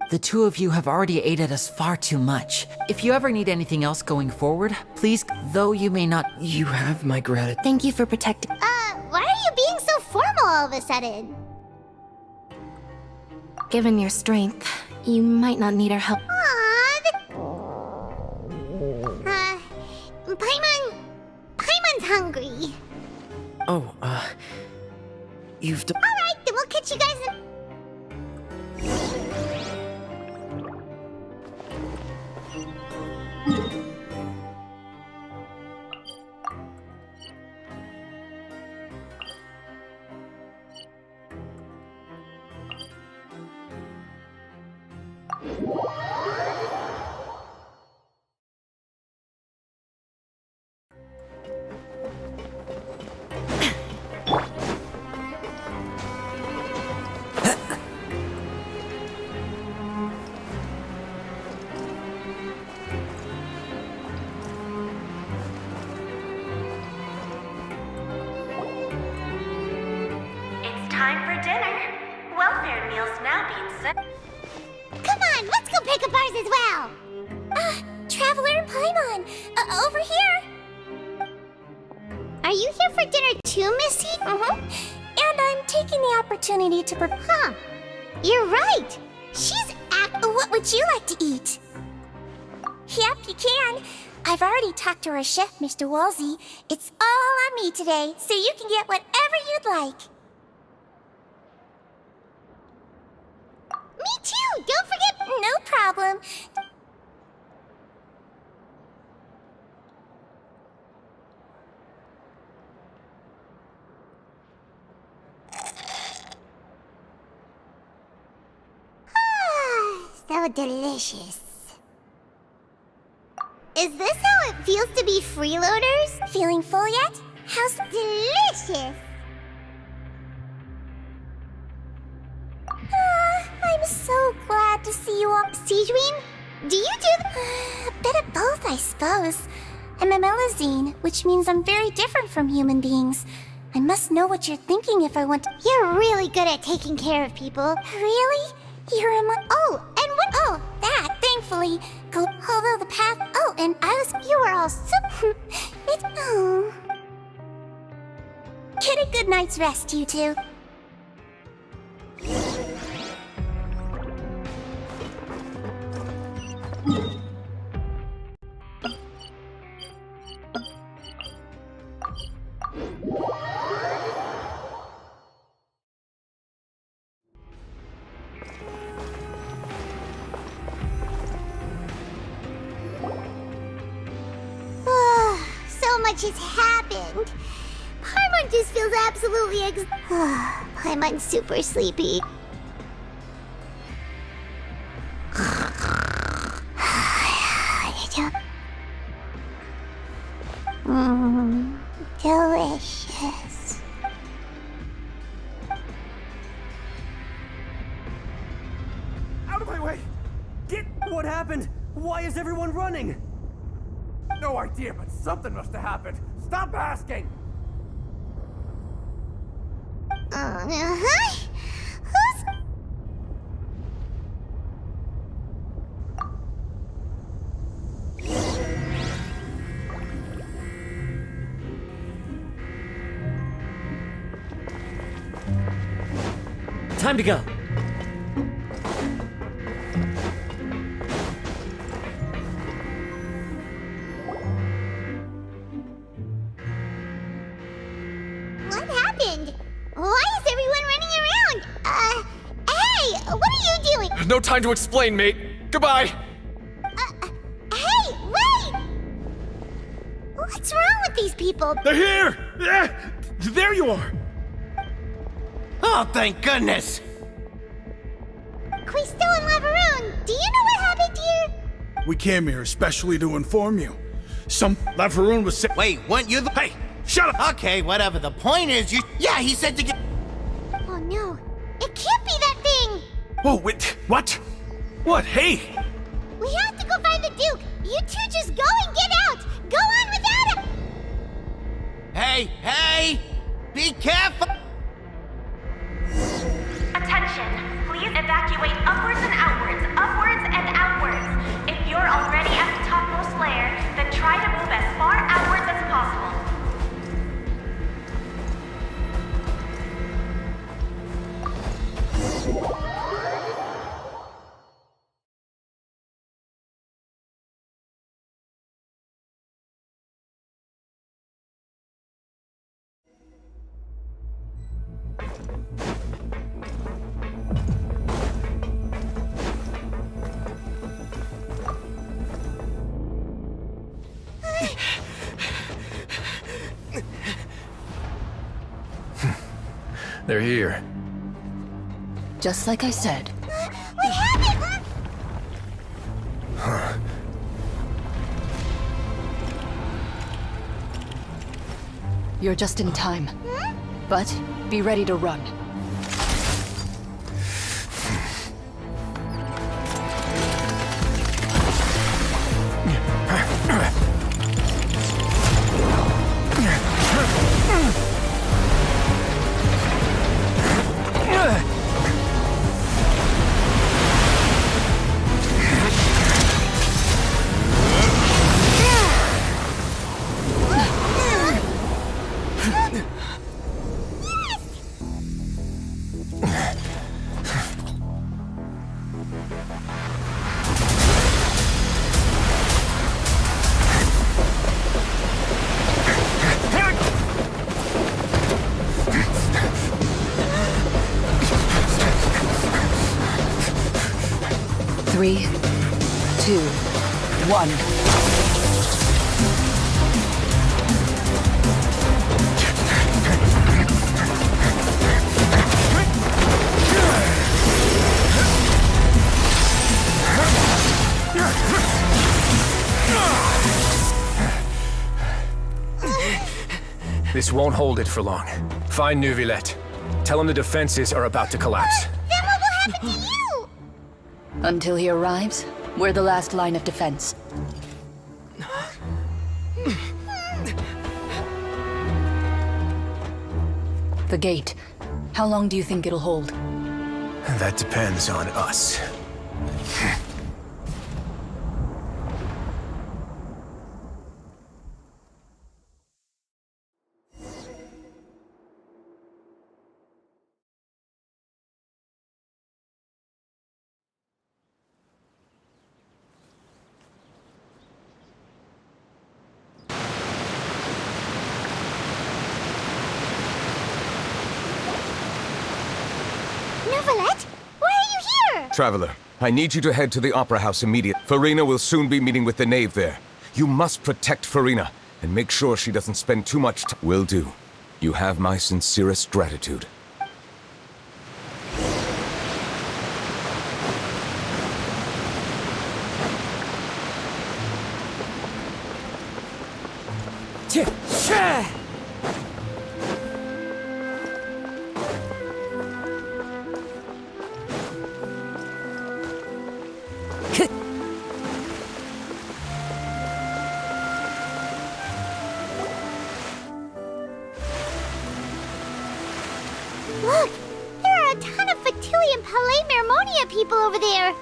The two of you have already aided us far too much. If you ever need anything else going forward, please, though you may not... You have my gratitude. Thank you for protecting... why are you being so formal all of a sudden? Given your strength, you might not need our help. Paimon's hungry. Oh, you've done... Alright, then we'll catch you guys in... Time for dinner. Welfare meals now being served. Come on, let's go pick up ours as well! Traveler and Paimon, over here! Are you here for dinner too, Missy? And I'm taking the opportunity to You're right! What would you like to eat? Yep, you can. I've already talked to our chef, Mr. Wolsey. It's all on me today, so you can get whatever you'd like. Me too! Don't forget... No problem. So delicious. Is this how it feels to be freeloaders? Feeling full yet? How's delicious? I'm so glad to see you all. Sijwin, do you do a bit of both, I suppose. I'm a Melazine, which means I'm very different from human beings. I must know what you're thinking if I want to... You're really good at taking care of people. Really? You're a that, thankfully. Although the path... and you were all so... Get a good night's rest, you two. So much has happened. Paimon just feels absolutely Paimon's super sleepy. Delicious. Out of my way! Get what happened? Why is everyone running? No idea, but something must have happened. Stop asking! Who's... Time to go. What happened? Why is everyone running around? Hey! What are you doing? No time to explain, mate. Goodbye. Hey! Wait! What's wrong with these people? They're here! There you are! Oh, thank goodness! Quisto and Lavaroon, do you know what happened here? We came here especially to inform you. Some Lavaroon was sick. Wait, weren't you the— Hey, shut up! Okay, whatever. The point is, you— Yeah, he said to get— Oh no, it can't be that thing! Whoa, wait, what? What? Hey! We have to go find the Duke! You two just go and get out! Go on without him! Hey! Be careful! Attention, please evacuate upwards and outwards, upwards and outwards. If you're already at the topmost layer, then try to move as far outwards as possible. They're here. Just like I said. What happened? You're just in time. But be ready to run. Three, 2, 1. This won't hold it for long. Find Neuvillette. Tell him the defenses are about to collapse. Then what will happen to you? Until he arrives, we're the last line of defense. The gate. How long do you think it'll hold? That depends on us. Neverlet, why are you here? Traveler, I need you to head to the Opera House immediately. Farina will soon be meeting with the knave there. You must protect Farina and make sure she doesn't spend too much time. Will do. You have my sincerest gratitude. Look, there are a ton of Fatui Palais Mermonia people over there.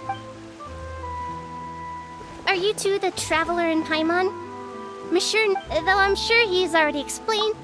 Are you two the traveler in Paimon? Monsieur, though I'm sure he's already explained.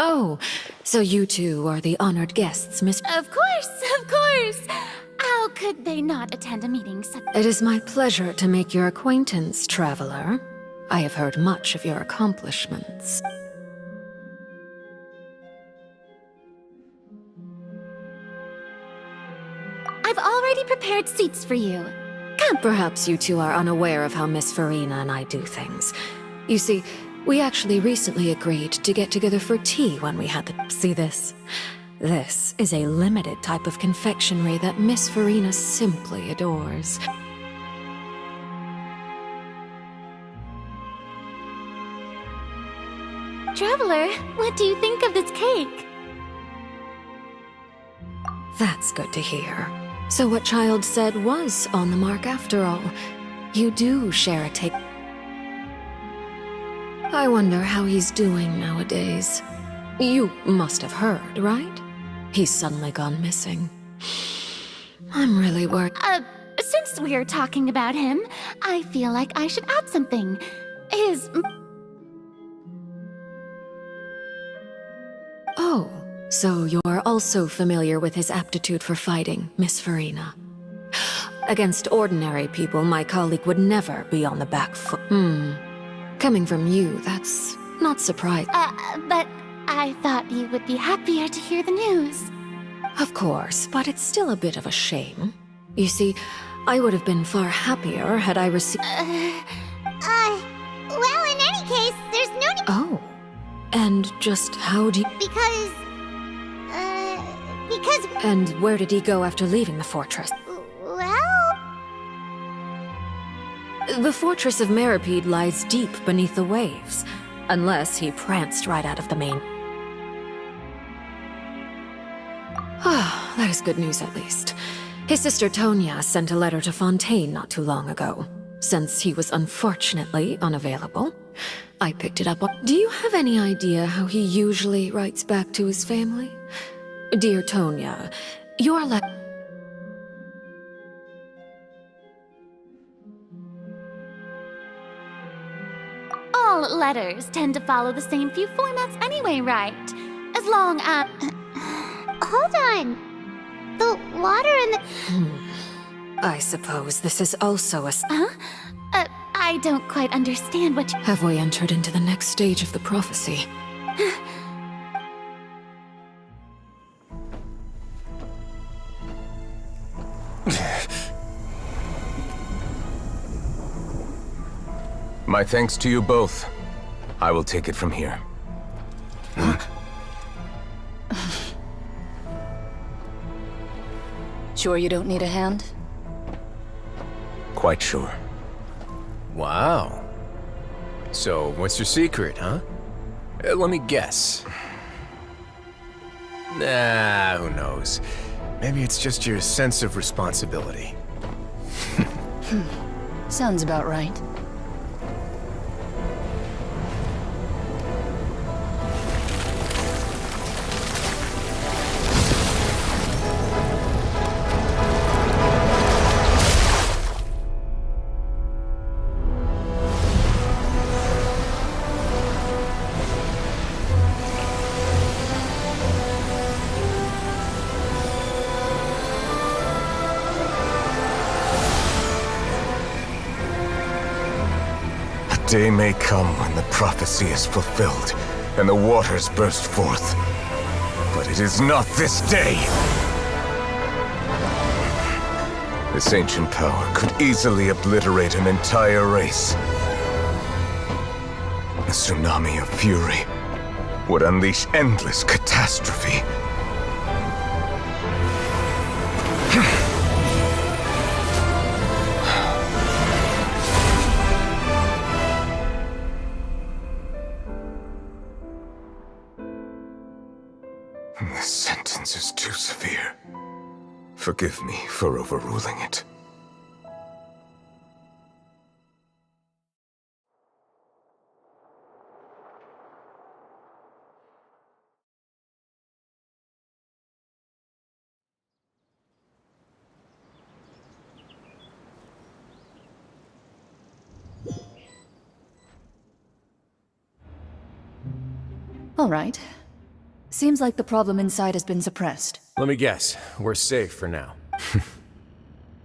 Oh, so you two are the honored guests, Miss... Of course, of course! How could they not attend a meeting such... It is my pleasure to make your acquaintance, traveler. I have heard much of your accomplishments. I've already prepared seats for you. Come. Perhaps you two are unaware of how Miss Farina and I do things. You see, we actually recently agreed to get together for tea when we had the... See this? This is a limited type of confectionery that Miss Farina simply adores. Traveler, what do you think of this cake? That's good to hear. So what Child said was on the mark after all. You do share a take... I wonder how he's doing nowadays. You must have heard, right? He's suddenly gone missing. I'm really worried. Since we're talking about him, I feel like I should add something. His... Oh, so you're also familiar with his aptitude for fighting, Miss Farina. Against ordinary people, my colleague would never be on the back foot. Coming from you, that's not surprising. But I thought you would be happier to hear the news. Of course, but it's still a bit of a shame. You see, I would have been far happier had I received... Well, in any case, there's no need... Oh. And just how do you... Because... And where did he go after leaving the fortress? Well... The fortress of Meripede lies deep beneath the waves, unless he pranced right out of the main... Ah, that is good news at least. His sister Tonya sent a letter to Fontaine not too long ago. Since he was unfortunately unavailable, I picked it up. Do you have any idea how he usually writes back to his family? Dear Tonya, your letter... All letters tend to follow the same few formats anyway, right? As long as... Hold on. The water in the... I suppose this is also a... Huh? I don't quite understand what you... Have we entered into the next stage of the prophecy? My thanks to you both. I will take it from here. Sure you don't need a hand? Quite sure. Wow. So, what's your secret, huh? Let me guess. Nah, who knows? Maybe it's just your sense of responsibility. Sounds about right. day may come when the prophecy is fulfilled and the waters burst forth. But it is not this day. This ancient power could easily obliterate an entire race. A tsunami of fury would unleash endless catastrophe. This sentence is too severe. Forgive me for overruling it. All right. Seems like the problem inside has been suppressed. Let me guess. We're safe for now.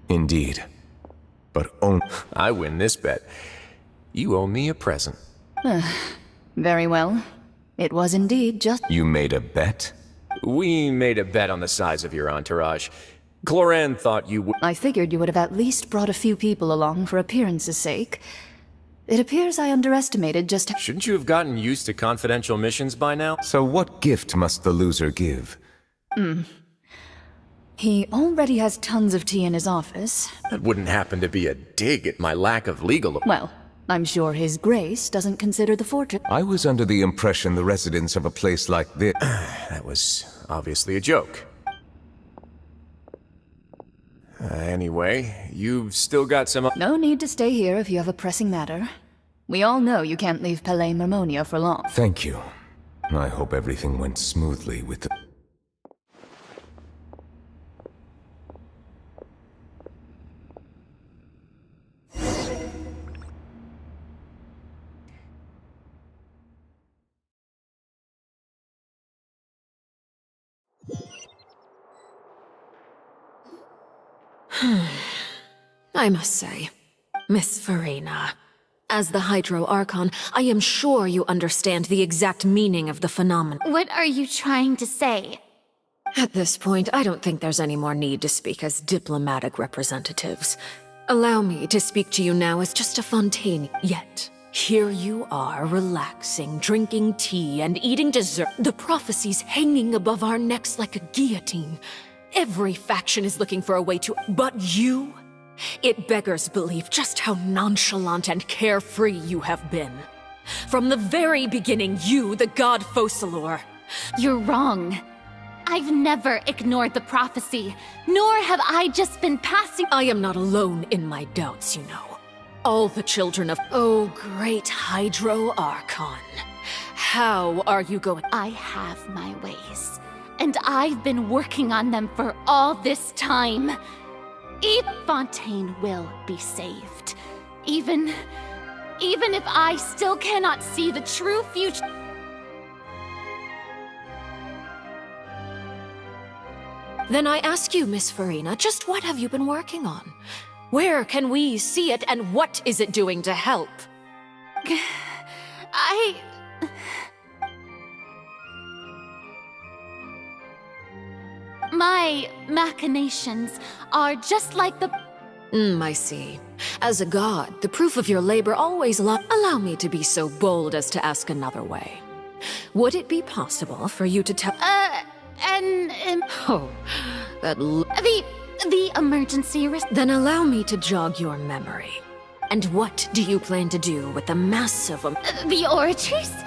Indeed. But only... I win this bet. You owe me a present. Very well. It was indeed just... You made a bet? We made a bet on the size of your entourage. Cloran thought you would... I figured you would have at least brought a few people along for appearance's sake. It appears I underestimated just... Shouldn't you have gotten used to confidential missions by now? So what gift must the loser give? He already has tons of tea in his office. That wouldn't happen to be a dig at my lack of legal... Well, I'm sure His Grace doesn't consider the fortress... I was under the impression the residents of a place like this... That was obviously a joke. Anyway, you've still got some... No need to stay here if you have a pressing matter. We all know you can't leave Palais Marmonia for long. Thank you. I hope everything went smoothly with the... I must say, Miss Farina, as the Hydro Archon, I am sure you understand the exact meaning of the phenomenon. What are you trying to say? At this point, I don't think there's any more need to speak as diplomatic representatives. Allow me to speak to you now as just a Fontaine. Yet, here you are, relaxing, drinking tea, and eating dessert. The prophecy's hanging above our necks like a guillotine. Every faction is looking for a way to... But you? It beggars belief just how nonchalant and carefree you have been. From the very beginning, you, the god Focalor. You're wrong. I've never ignored the prophecy, nor have I just been passing... I am not alone in my doubts, you know. All the children of... Oh, great Hydro Archon. How are you going... I have my ways, and I've been working on them for all this time. Fontaine will be saved. Even if I still cannot see the true future... Then I ask you, Miss Farina, just what have you been working on? Where can we see it, and what is it doing to help? My machinations are just like the... I see. As a god, the proof of your labor always allow me to be so bold as to ask another way. Would it be possible for you to tell... Oh, that... The emergency risk... Then allow me to jog your memory. And what do you plan to do with the massive... The Oratrice?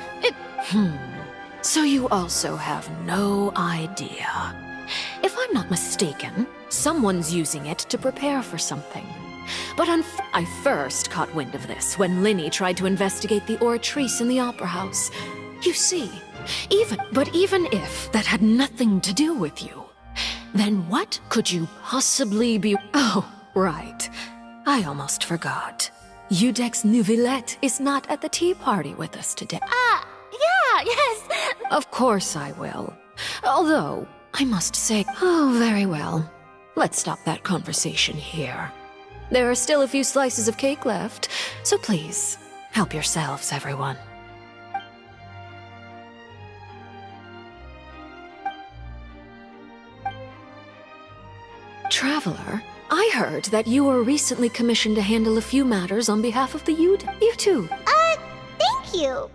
So you also have no idea. If I'm not mistaken, someone's using it to prepare for something. But I first caught wind of this when Linny tried to investigate the Oratrice in the Opera House. You see, even if that had nothing to do with you, then what could you possibly be... Oh, right. I almost forgot. Udex Neuvillette is not at the tea party with us today. Yeah, yes. Of course I will. Although, I must say... Oh, very well. Let's stop that conversation here. There are still a few slices of cake left, so please, Help yourselves, everyone. Traveler, I heard that you were recently commissioned to handle a few matters on behalf of the You too. Thank you.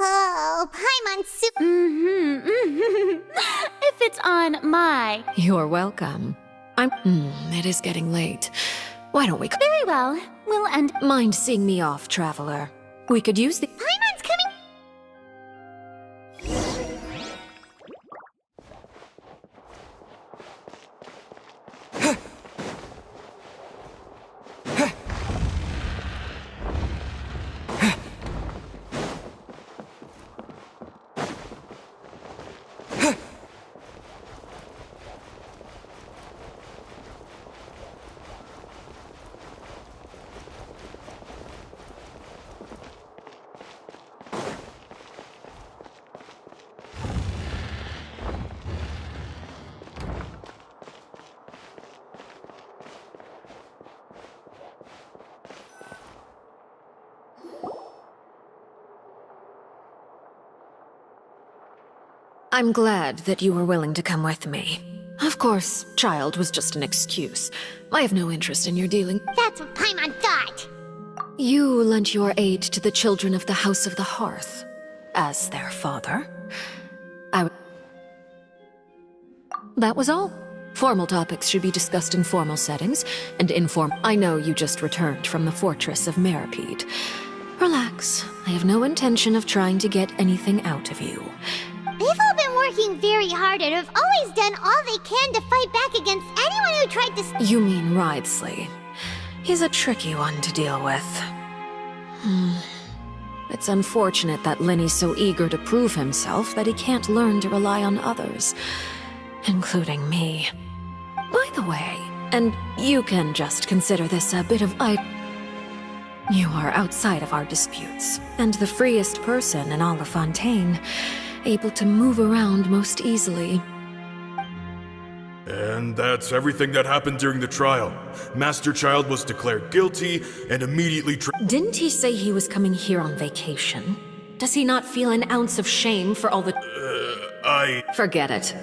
Oh, Paimon soup. If it's on my... You're welcome. It is getting late. Why don't we... Very well. We'll end... Mind seeing me off, Traveler? We could use the... Paimon's coming. I'm glad that you were willing to come with me. Of course, child was just an excuse. I have no interest in your dealing. That's what Paimon thought. You lent your aid to the children of the House of the Hearth. As their father, That was all. Formal topics should be discussed in formal settings, and I know you just returned from the fortress of Meripede. Relax. I have no intention of trying to get anything out of you. They've all been working very hard and have always done all they can to fight back against anyone who tried to... You mean Ridesley. He's a tricky one to deal with. It's unfortunate that Lenny's so eager to prove himself that he can't learn to rely on others, including me. By the way, and you can just consider this a bit of you are outside of our disputes, and the freest person in all of Fontaine, able to move around most easily. And that's everything that happened during the trial. Master Child was declared guilty and immediately Didn't he say he was coming here on vacation? Does he not feel an ounce of shame for all the... Forget it.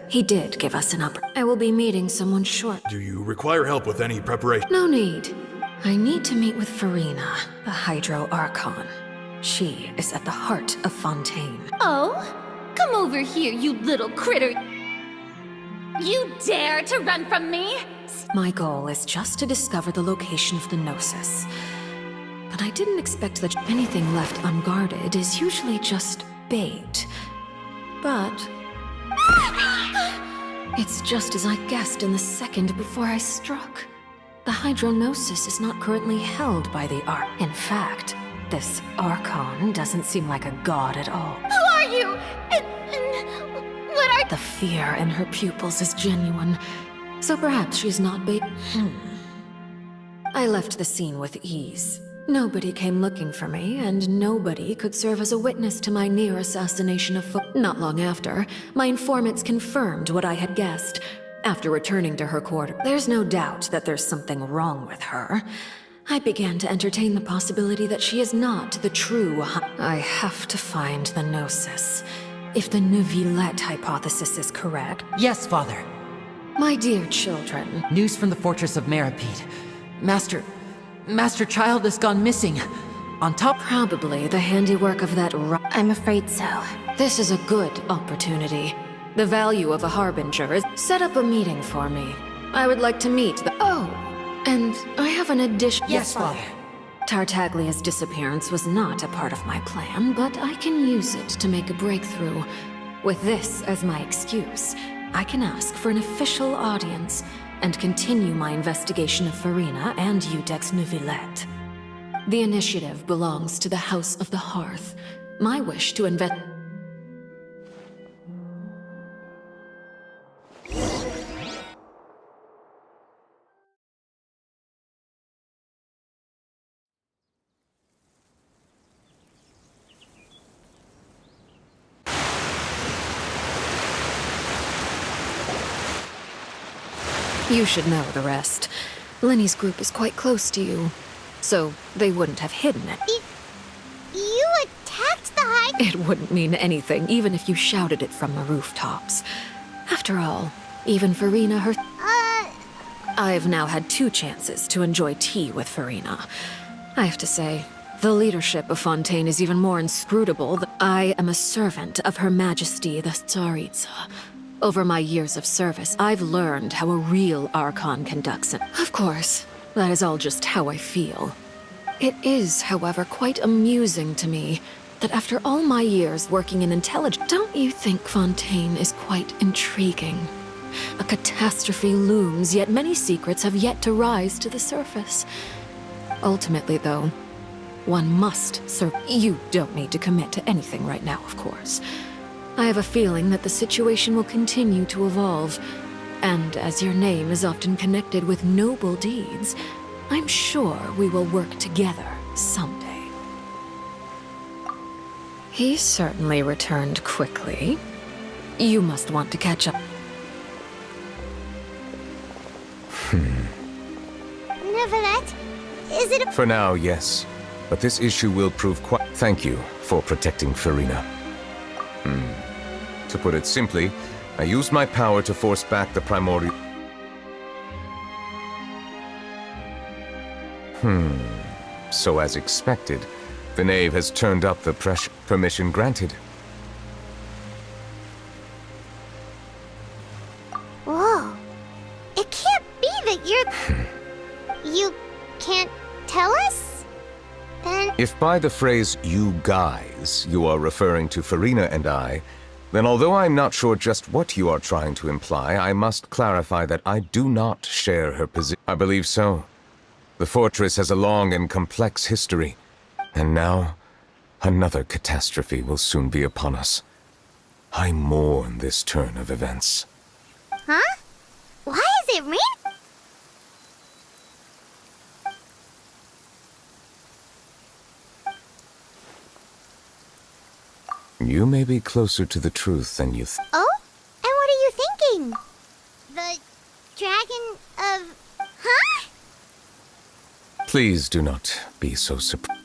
He did give us an upper. I will be meeting someone short. Do you require help with any preparation? No need. I need to meet with Farina, the Hydro Archon. She is at the heart of Fontaine. Oh? Come over here, you little critter. You dare to run from me? My goal is just to discover the location of the Gnosis. But I didn't expect that anything left unguarded is usually just bait. But... it's just as I guessed in the second before I struck. The Hydronosis is not currently held by the In fact, this Archon doesn't seem like a god at all. Who are you? And what are... The fear in her pupils is genuine, so perhaps she's not I left the scene with ease. Nobody came looking for me, and nobody could serve as a witness to my near assassination of Not long after, my informants confirmed what I had guessed. After returning to her quarter, there's no doubt that there's something wrong with her. I began to entertain the possibility that she is not the true... I have to find the Gnosis. If the Neuvillette hypothesis is correct... Yes, Father. My dear children... News from the Fortress of Meripede. Master Child has gone missing. On top... Probably the handiwork of that... I'm afraid so. This is a good opportunity. The value of a harbinger is... Set up a meeting for me. I would like to meet the... Oh, and I have an addition... Yes, Father. Tartaglia's disappearance was not a part of my plan, but I can use it to make a breakthrough. With this as my excuse, I can ask for an official audience and continue my investigation of Farina and Udex Neuvillette. The initiative belongs to the House of the Hearth. My wish to You should know the rest. Lenny's group is quite close to you, so they wouldn't have hidden it. You attacked the high... It wouldn't mean anything, even if you shouted it from the rooftops. After all, even Farina I've now had 2 chances to enjoy tea with Farina. I have to say, the leadership of Fontaine is even more inscrutable than I am a servant of Her Majesty the Tsaritsa. Over my years of service, I've learned how a real Archon conducts it. Of course, that is all just how I feel. It is, however, quite amusing to me that after all my years working in intelligence, don't you think Fontaine is quite intriguing? A catastrophe looms, yet many secrets have yet to rise to the surface. Ultimately, though, one must serve. You don't need to commit to anything right now, of course. I have a feeling that the situation will continue to evolve, and as your name is often connected with noble deeds, I'm sure we will work together someday. He certainly returned quickly. You must want to catch up. Nevertheless, is it a... For now, yes. But this issue will prove quite... Thank you for protecting Farina. To put it simply, I used my power to force back the primordial... So as expected, the knave has turned up the pressure. Permission granted. Whoa. It can't be that you're... You can't tell us? Then... If by the phrase, you guys, you are referring to Farina and I, then although I'm not sure just what you are trying to imply, I must clarify that I do not share her position. I believe so. The fortress has a long and complex history, and now another catastrophe will soon be upon us. I mourn this turn of events. Huh? Why is it raining? You may be closer to the truth than you think. Oh? And what are you thinking? The dragon of... Huh? Please do not be so surprised.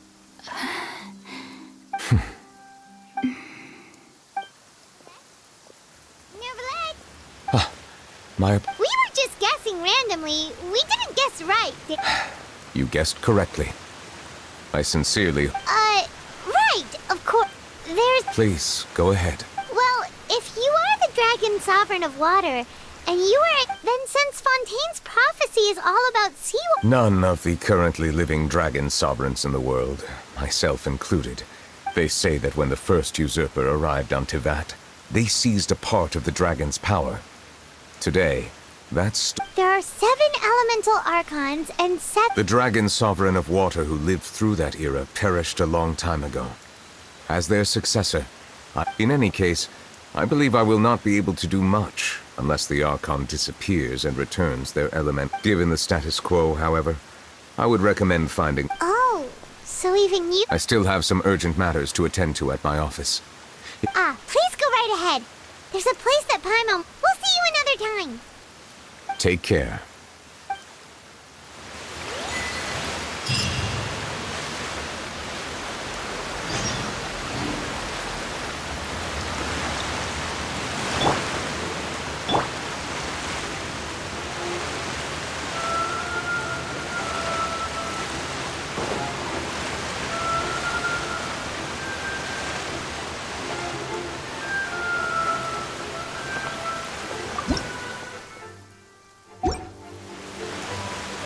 My... We were just guessing randomly. We didn't guess right. You guessed correctly. I sincerely... Right, of course. There's... Please, go ahead. Well, if you are the dragon sovereign of water, and you are... Then since Fontaine's prophecy is all about seawater... None of the currently living dragon sovereigns in the world, myself included. They say that when the first usurper arrived on Tivat, they seized a part of the dragon's power. Today, that's... There are 7 elemental archons and 7... The dragon sovereign of water who lived through that era perished a long time ago. As their successor, in any case, I believe I will not be able to do much unless the Archon disappears and returns their element. Given the status quo, however, I would recommend finding... Oh, so even you... I still have some urgent matters to attend to at my office. Please go right ahead. There's a place that Paimon... We'll see you another time. Take care.